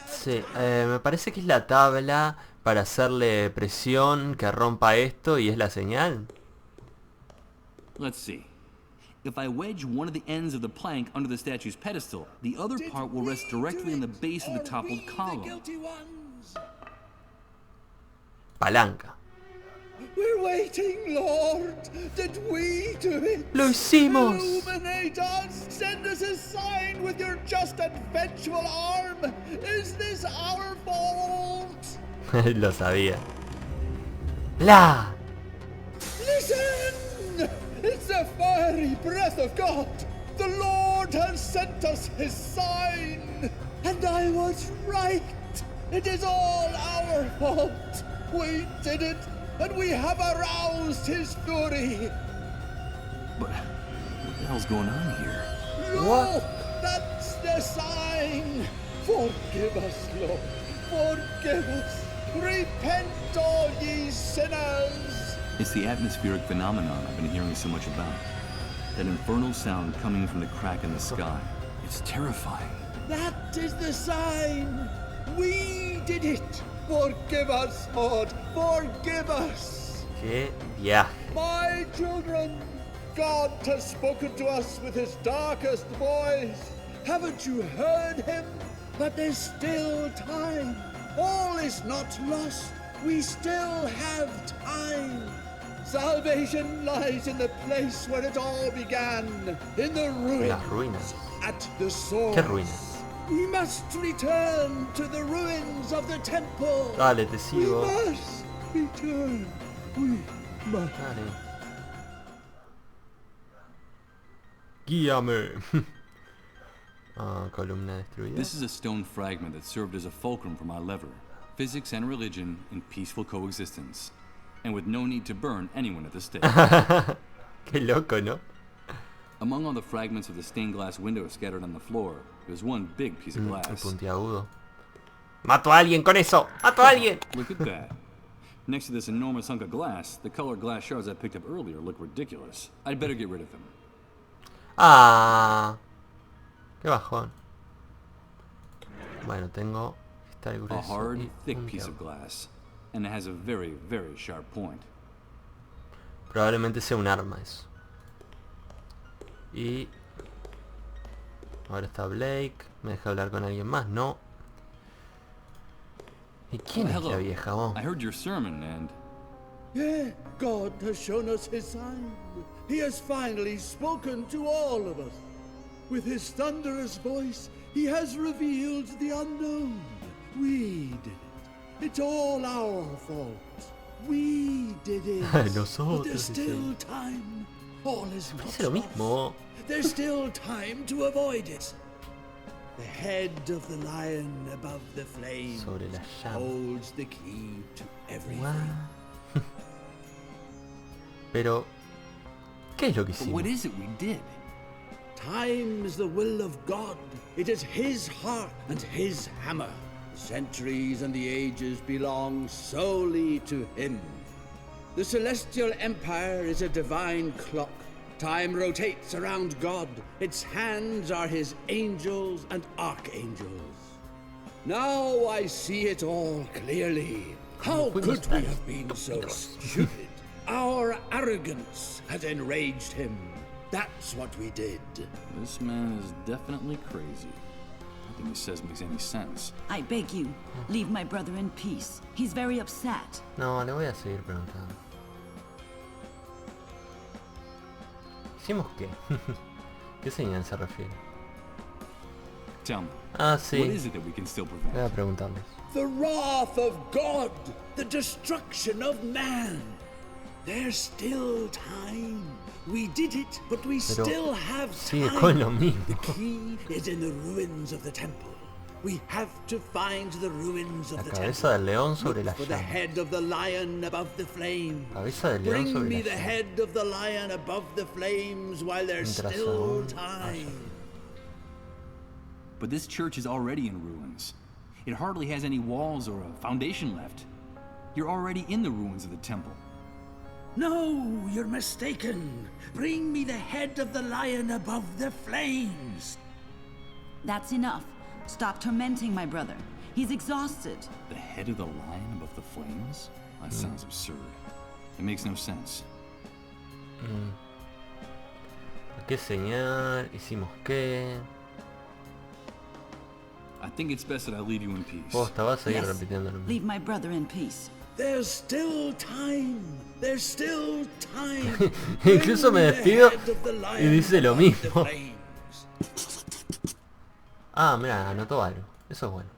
Sí, me parece que es la tabla para hacerle presión que rompa esto y es la señal. Let's see. If I wedge one of the ends of the plank under the statue's pedestal, the other part will rest directly in the base of the toppled column. Palanca. We're waiting, Lord. Did we do it? ¡Lo hicimos! Illuminate us. Send us a sign with your just and vengeful arm. Is this our fault? Lo sabía. ¡La! Listen! It's the fiery breath of God. The Lord has sent us his sign. And I was right. It is all our fault. We did it. And we have aroused his fury. But what the hell's going on here? Look, that's the sign. Forgive us, Lord. Forgive us. Repent, all ye sinners. It's the atmospheric phenomenon I've been hearing so much about. That infernal sound coming from the crack in the sky. It's terrifying. That is the sign. We did it. Forgive us, Lord. Forgive us. ¡Qué viaje! My children, God has spoken to us with his darkest voice. Haven't you heard him? But there's still time. All is not lost. We still have time. Salvation lies in the place where it all began. In the ruins. Las ruinas. At the sword. ¿Qué ruinas? We must return to the ruins of the temple. Dale, te sigo. We must return. We must. Dale. Guíame. Columna destruida. This is a stone fragment that served as a fulcrum for my lever. Physics and religion in peaceful coexistence. And with no need to burn anyone at the stake. Qué loco, ¿no? Among all the fragments of the stained glass window scattered on the floor, there's one big piece of glass. El puntiagudo. ¡Mato a alguien con eso! ¡Mato a alguien! Look at that. Next to this enormous hunk of glass, the colored glass shards I picked up earlier look ridiculous. I'd better get rid of them. ¡Ah! ¡Qué bajón! Bueno, tengo esta grueso. A hard, thick piece of glass. And it has a very, very sharp point. Probablemente sea un arma eso. Y... ahora está Blake. ¿Me deja hablar con alguien más? No. ¿Y quién es la vieja? Oh. I heard your sermon and... Yeah, God has shown us his sign. He has finally spoken to all of us. With his thunderous voice, he has revealed the unknown. We did it. It's all our fault. We did it. But there's still time. All is not lo mismo. There's still time to avoid it. The head of the lion above the flame holds the key to everything. Pero, ¿qué es lo que hicimos? What is it we did? Time is the will of God. It is his heart and his hammer. The centuries and the ages belong solely to him. The celestial empire is a divine clock. Time rotates around God. Its hands are his angels and archangels. Now I see it all clearly. How could we have been so stupid? Our arrogance has enraged him. That's what we did. This man is definitely crazy. Nothing he says makes any sense. I beg you, leave my brother in peace. He's very upset. No, le voy a seguir preguntando. ¿Hicimos qué? ¿Qué señal se refiere? Tell me. Ah, sí. What is it that we can still prevent? Voy a preguntarles. The wrath of God, the destruction of man. There's still time. We did it, but we still have time. Con lo mismo. The key is in the ruins of the temple. We have to find the ruins of the temple. Cabeza del león sobre la Look for the head of the lion above the flame. Cabeza del león Bring sobre me la the head of the lion above the flames while there's still time. But this church is already in ruins. It hardly has any walls or a foundation left. You're already in the ruins of the temple. No, you're mistaken. Bring me the head of the lion above the flames. That's enough. Stop tormenting my brother. He's exhausted. The head of the lion above the flames? That sounds absurd. It makes no sense. ¿Qué señal? ¿Hicimos qué? I think it's best that I leave you in peace. Posta, vas a seguir repitiéndolo. Leave my brother in peace. There's still time. There's still time. Incluso me despido y dice lo mismo. Ah, mira, anotó algo. Eso es bueno.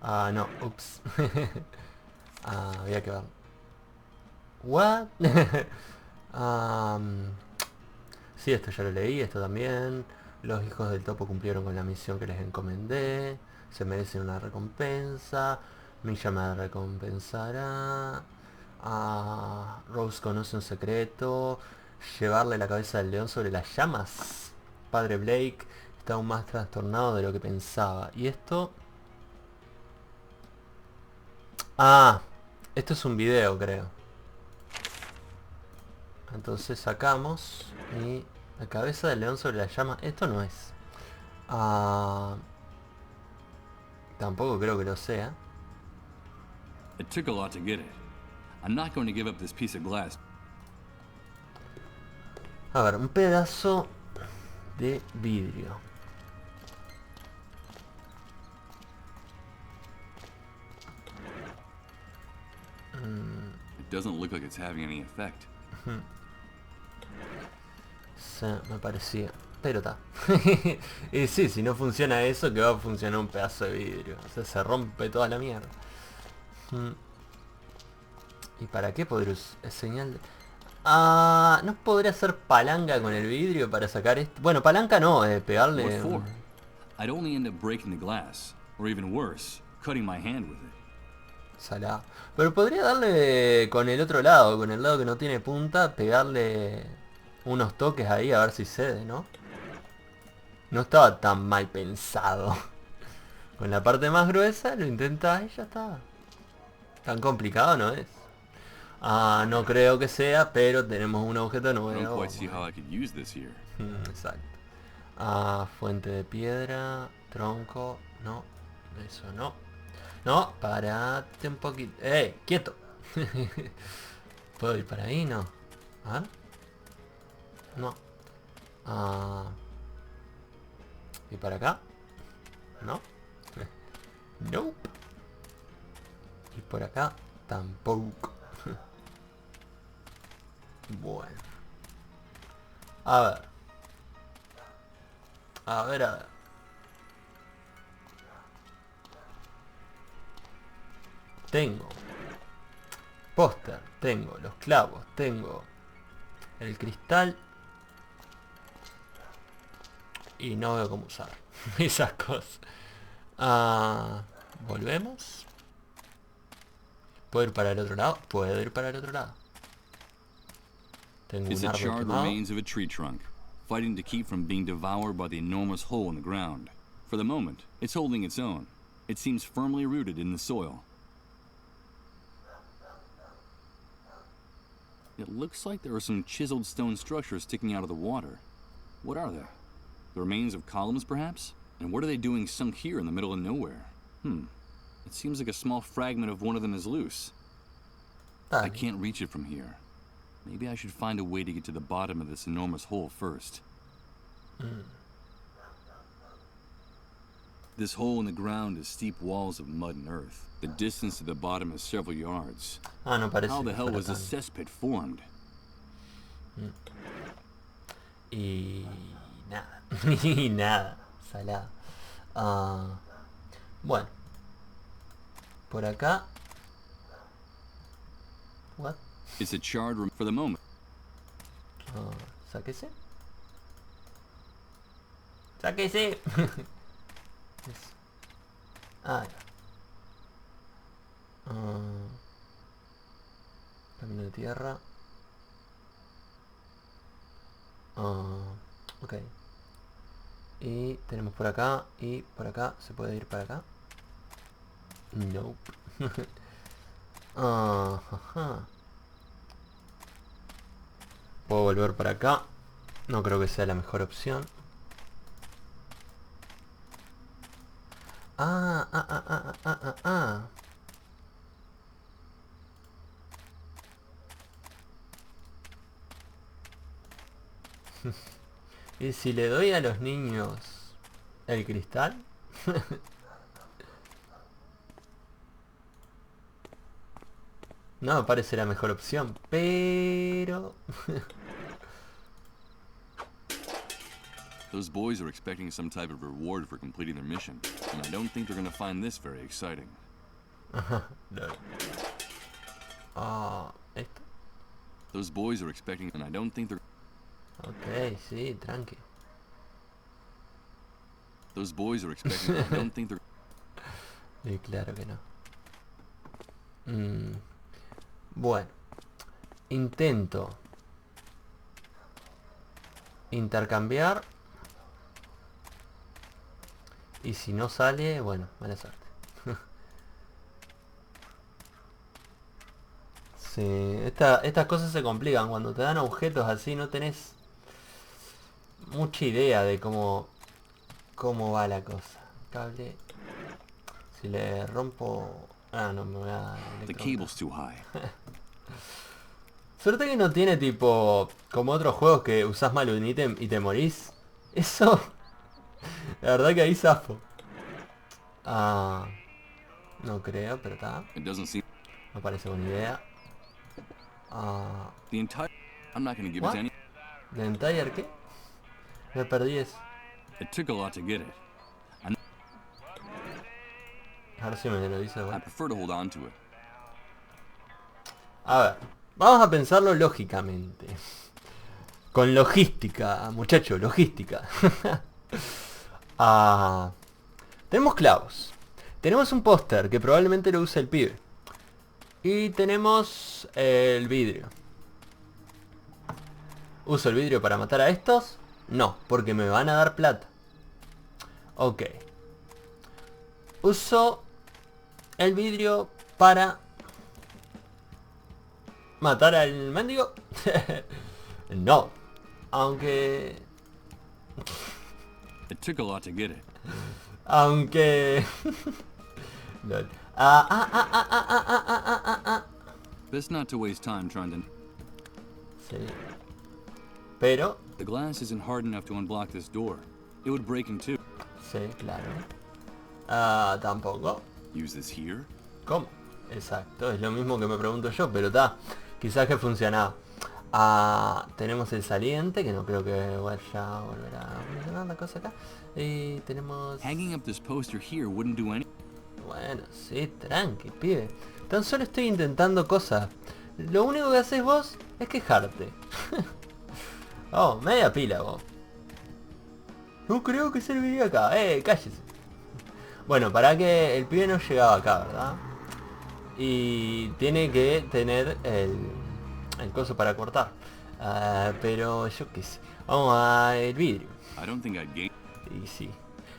Ah, no, ups. Ah, había que ver. What? Sí, esto ya lo leí, esto también. Los hijos del topo cumplieron con la misión que les encomendé. Se merecen una recompensa. Milla me recompensará. Rose conoce un secreto. Llevarle la cabeza del león sobre las llamas. Padre Blake está aún más trastornado de lo que pensaba. Y esto... esto es un video, creo. Entonces sacamos y la cabeza del león sobre las llamas. Esto no es. Tampoco creo que lo sea. It took a lot to get it. I'm not going to give up this piece of glass. A ver, un pedazo de vidrio. It doesn't look like it's having any effect. Sí, me parecía. Pero está. Y sí, si no funciona eso, que va a funcionar un pedazo de vidrio. O sea, se rompe toda la mierda. ¿Y para qué podría usar señal de... ¿no podría hacer palanca con el vidrio para sacar esto? Bueno, palanca no, pegarle... I'd only end up breaking the glass, or even worse, cutting my hand with it. Salado. Pero podría darle con el otro lado, con el lado que no tiene punta, pegarle unos toques ahí a ver si cede, ¿no? No estaba tan mal pensado. Con la parte más gruesa lo intentás y ya está. Tan complicado no es. No creo que sea, pero tenemos un objeto nuevo. Exacto. Fuente de piedra, tronco, no, eso no. No, parate un poquito. ¡Quieto! ¿Puedo ir para ahí? No. A ver. No. ¿Y para acá? No. Nope. Y por acá tampoco. Bueno. A ver. A ver, a ver. Tengo póster, tengo los clavos, tengo el cristal y no veo cómo usar esas cosas. Volvemos. ¿Puedo ir para el otro lado? Puedo ir para el otro lado. Tengo un árbol charred quemado. remains of a tree trunk, fighting to keep from being devoured by the enormous hole in the ground. For the moment, it's holding its own. It seems firmly rooted in the soil. It looks like there are some chiseled stone structures sticking out of the water. What are they? The remains of columns, perhaps? And what are they doing sunk here in the middle of nowhere? It seems like a small fragment of one of them is loose. I can't reach it from here. Maybe I should find a way to get to the bottom of this enormous hole first. This hole in the ground is steep walls of mud and earth. The distance to the bottom is several yards. No parece. How the hell was a cesspit formed? Y nada. Y nada. Salado. Bueno. Por acá. What? It's a charred room for the moment. Sáquese. Sáquese. Ya. Camino de tierra. Ok. Y tenemos por acá. Y por acá. ¿Se puede ir para acá? Nope. Puedo volver para acá. No creo que sea la mejor opción. ¿Y si le doy a los niños el cristal? No me parece la mejor opción, pero... Those boys are expecting some type of reward for completing their mission, and I don't think they're gonna find this very exciting. Esto. Those boys are expecting, and I don't think they're... Ok, sí, tranqui. Those boys are expecting, and I don't think they're... Y claro que no. Bueno. Intento intercambiar. Y si no sale, bueno, mala suerte. Sí, estas cosas se complican. Cuando te dan objetos así no tenés mucha idea de cómo va la cosa. Cable. Si le rompo... Ah, no me voy a... The cable's too high. Suerte que no tiene tipo... Como otros juegos que usás mal un ítem y te morís. Eso... La verdad que ahí zafo. No creo, pero está. No parece buena idea. The entire... I'm not gonna give it to any... ¿The entire qué? Me perdí eso. It took a lot to get it. Ahora sí me lo dice. I prefer to hold on to it. A ver, vamos a pensarlo lógicamente. Con logística, muchacho, logística. Tenemos clavos. Tenemos un póster que probablemente lo use el pibe. Y tenemos el vidrio. ¿Uso el vidrio para matar a estos? No, porque me van a dar plata. Ok. Uso el vidrio para matar al mendigo. No. Aunque... It took a lot to get it. Aunque... Best not to waste time trying to... Sí. Pero... The glass isn't hard enough to unblock this door. It would break in two. Sí, claro. Tampoco. Use this here? ¿Cómo? Exacto, es lo mismo que me pregunto yo, pero está. Quizás que funcionaba. Tenemos el saliente, que no creo que vaya a volver a funcionar la cosa acá. Y tenemos... Hanging up this poster here wouldn't do any... Bueno, sí, tranqui, pibe. Tan solo estoy intentando cosas. Lo único que haces vos es quejarte. Oh, media pila vos. No creo que serviría acá. Cállese. Bueno, para que el pibe no llegaba acá, ¿verdad? Y tiene que tener el coso para cortar. Pero yo qué sé. Vamos al vidrio. Y sí.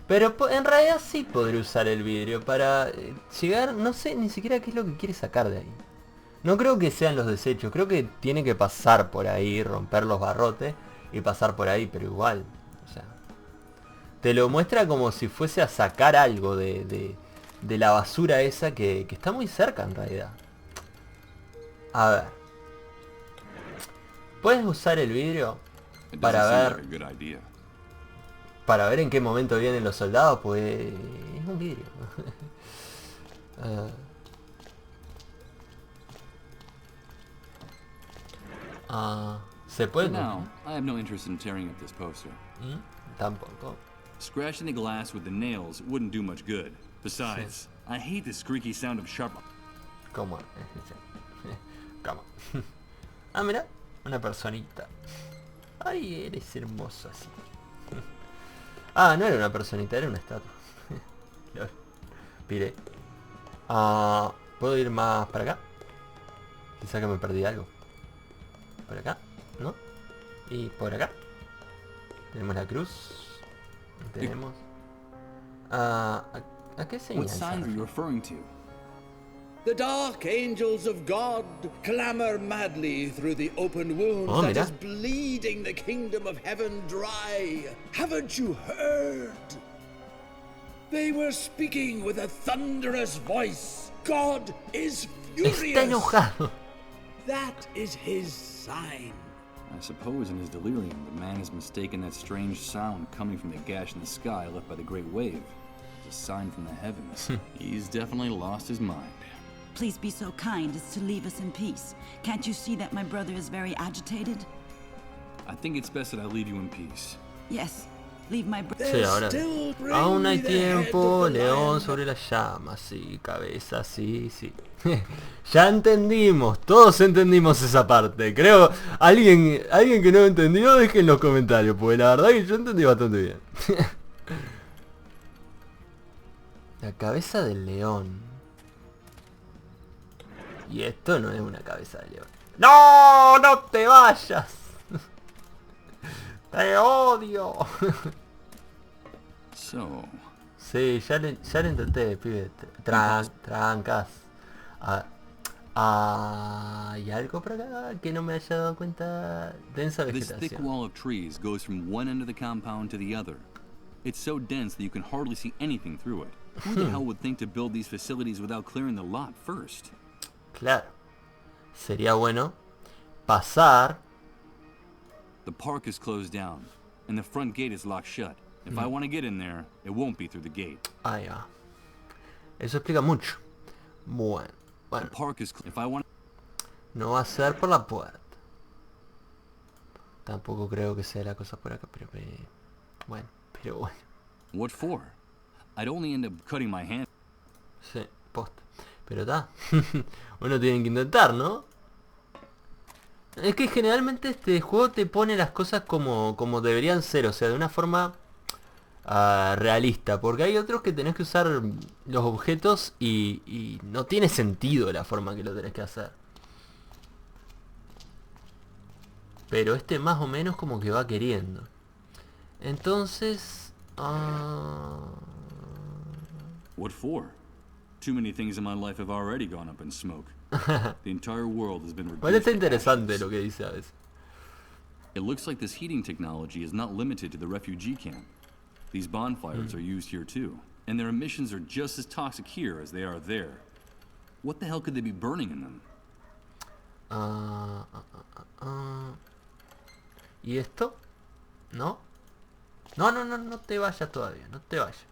Pero en realidad sí podré usar el vidrio para llegar... No sé ni siquiera qué es lo que quiere sacar de ahí. No creo que sean los desechos. Creo que tiene que pasar por ahí, romper los barrotes y pasar por ahí, pero igual. O sea, te lo muestra como si fuese a sacar algo de la basura esa que está muy cerca en realidad. A ver. Puedes usar el vidrio para ver... Para ver en qué momento vienen los soldados, pues es un vidrio. ¿Se puede? No, I have no interest in tearing up this poster. Tampoco. Scratching the glass with the nails wouldn't do much good. Besides, I hate the squeaky sound of sharp... ¿Cómo? ¿Cómo? Mira, una personita. Ay, eres hermoso así. No era una personita, era una estatua. Piré. ¿Puedo ir más para acá? Quizá que me perdí algo. Por acá, ¿no? Y por acá. Tenemos la cruz. Tenemos... ¿A qué señal? What sign are you referring to? The dark angels of God clamor madly through the open wound that is bleeding the kingdom of heaven dry. Haven't you heard? They were speaking with a thunderous voice. God is furious. Está enojado. That is his sign. I suppose in his delirium, the man has mistaken that strange sound coming from the gash in the sky left by the great wave as a sign from the heavens. He's definitely lost his mind. Please be so kind as to leave us in peace. Can't you see that my brother is very agitated? I think it's best that I leave you in peace. Yes, leave my brother. Sí, ahora. Aún hay tiempo, león sobre las llamas, sí, cabeza, sí, sí. Ya entendimos, todos entendimos esa parte. Creo, alguien que no entendió, deje en los comentarios, porque la verdad que yo entendí bastante bien. La cabeza del león. Y esto no es una cabeza de león. ¡No! ¡No te vayas! ¡Te odio! So. Sí, ya le intenté, pibe. Trancas. ¿Hay algo por acá que no me haya dado cuenta? Densa This thick vegetación. wall of trees goes from one end of the compound to the other. It's so dense that you can hardly see anything through it. Who the hell would think to build these facilities without clearing the lot first? Claro. Sería bueno pasar. The park is closed down, and the front gate is locked shut. If I want to get in there, it won't be through the gate. Ahí va. Eso explica mucho. Bueno. The park is if I want. No va a ser por la puerta. Tampoco creo que sea la cosa por acá, pero bueno. What for? I'd only end up cutting my hand. Sí, posta. Pero está. Uno tiene que intentar, ¿no? Es que generalmente este juego te pone las cosas como deberían ser, o sea, de una forma realista. Porque hay otros que tenés que usar los objetos y no tiene sentido la forma que lo tenés que hacer. Pero este más o menos como que va queriendo. Entonces... What for? Too many things in my life have already gone up in smoke. The entire world has been reduced. Bueno, está interesante lo que dice a veces. It looks like this heating technology is not limited to the refugee camp. These bonfires are used here too, and their emissions are just as toxic here as they are there. What the hell could they be burning in them? ¿Y esto? ¿No? No te vayas todavía, no te vayas.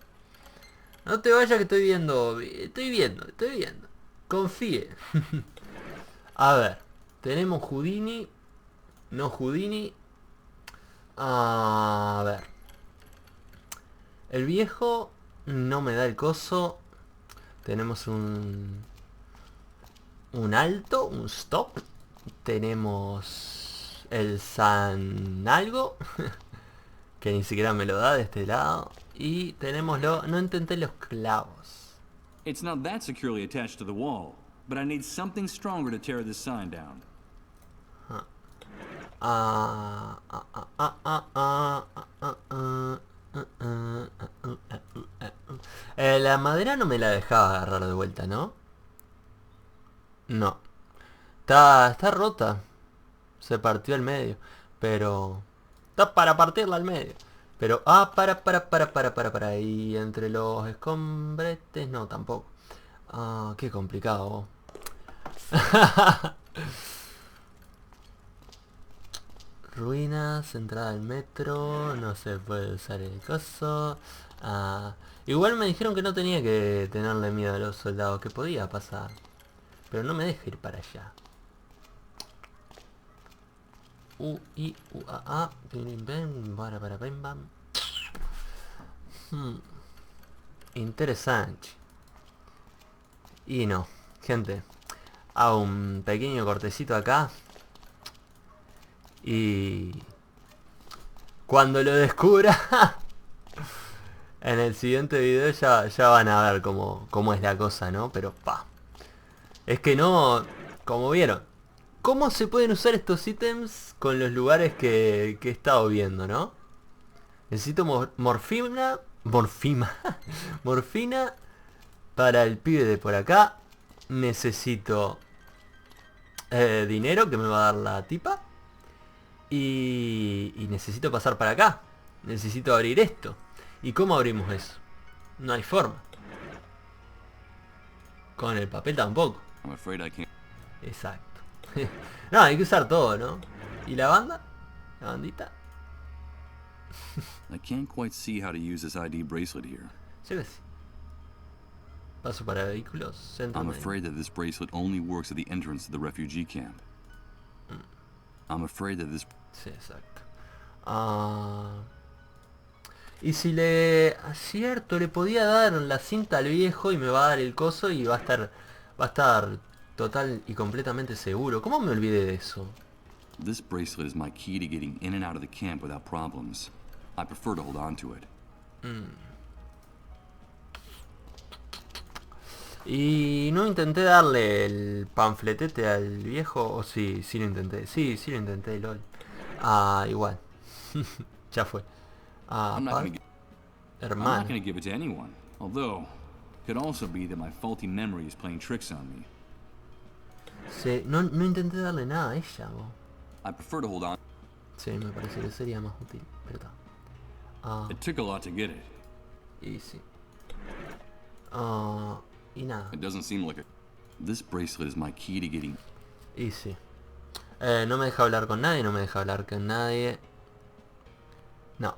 No te vayas que estoy viendo. Confíe. A ver. Tenemos Houdini. No Houdini. A ver. El viejo no me da el coso. Tenemos un alto, un stop. Tenemos el San algo. Que ni siquiera me lo da de este lado. Y tenemos no intenté los clavos. It's not that securely attached to the wall, but I need something stronger to tear this sign down. La madera no me la dejaba agarrar de vuelta, ¿no? No. Está rota. Se partió al medio. Pero... está para partirla al medio. Pero... para. Y entre los escombretes... no, tampoco. Qué complicado. Ruinas, entrada al metro. No se puede usar el coso. Igual me dijeron que no tenía que tenerle miedo a los soldados, que podía pasar. Pero no me deja ir para allá. Interesante. Y no, gente. Hago un pequeño cortecito acá. Y... cuando lo descubra... en el siguiente video ya van a ver cómo es la cosa, ¿no? Pero es que no... como vieron. ¿Cómo se pueden usar estos ítems con los lugares que he estado viendo, no? Necesito morfina para el pibe de por acá. Necesito dinero que me va a dar la tipa. Y necesito pasar para acá. Necesito abrir esto. ¿Y cómo abrimos eso? No hay forma. Con el papel tampoco. I'm afraid I can't. Exacto. No, hay que usar todo, ¿no? ¿Y la banda? ¿La bandita? I can't quite see how to use this ID bracelet here. Sí que sí. Paso para vehículos. Centro I'm médico. afraid that this bracelet only works at the entrance to the refugee camp. I'm afraid that this... Sí, exacto. Y si le acierto, le podía dar la cinta al viejo y me va a dar el coso y va a estar total y completamente seguro. ¿Cómo me olvidé de eso? This bracelet is my key to getting in and out of the camp without problems. I prefer to hold on to it. Y no intenté darle el panfletete al viejo, o sí lo intenté. Sí lo intenté, lol. Igual. Ya fue. I'm not Hermano. going to give it to anyone. Although, it could also be that my faulty memory is playing tricks on me. Sí, no intenté darle nada a ella, vos. I prefer to hold on. Sí, me parece que sería más útil, pero está. It took a lot to get it. Y sí. Y nada. It doesn't seem like it. This bracelet is my key to getting... Y sí. No me deja hablar con nadie, no me deja hablar con nadie. No.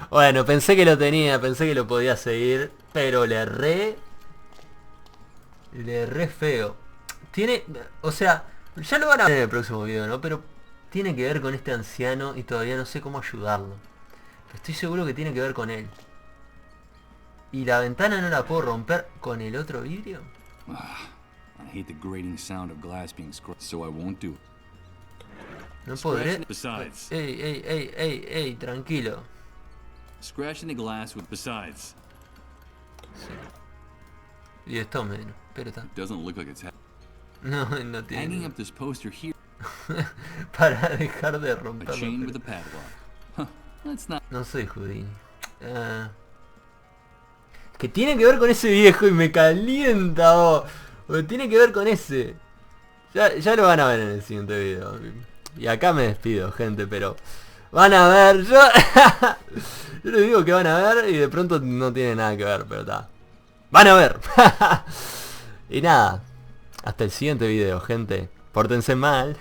Bueno, pensé que lo tenía, pensé que lo podía seguir, pero le erré feo. Tiene, o sea, ya lo van a ver en el próximo video, ¿no? Pero tiene que ver con este anciano y todavía no sé cómo ayudarlo. Pero estoy seguro que tiene que ver con él. ¿Y la ventana no la puedo romper con el otro vidrio? I hate the grating sound of glass being scratched, so I won't do it. No podré. Besides. Ey, tranquilo. Scratching the glass with besides. Sí. Y esto menos, pero está. It doesn't look like it's No tiene. Hanging up this poster here. Para dejar de A romperlo. chain with a padlock. Huh, that's not. No soy Houdini. Que tiene que ver con ese viejo y me calienta, vos. Porque tiene que ver con ese. Ya lo van a ver en el siguiente video. Y acá me despido, gente, pero van a ver. Yo les digo que van a ver y de pronto no tiene nada que ver, pero está. Van a ver. Y nada. Hasta el siguiente video, gente. Pórtense mal.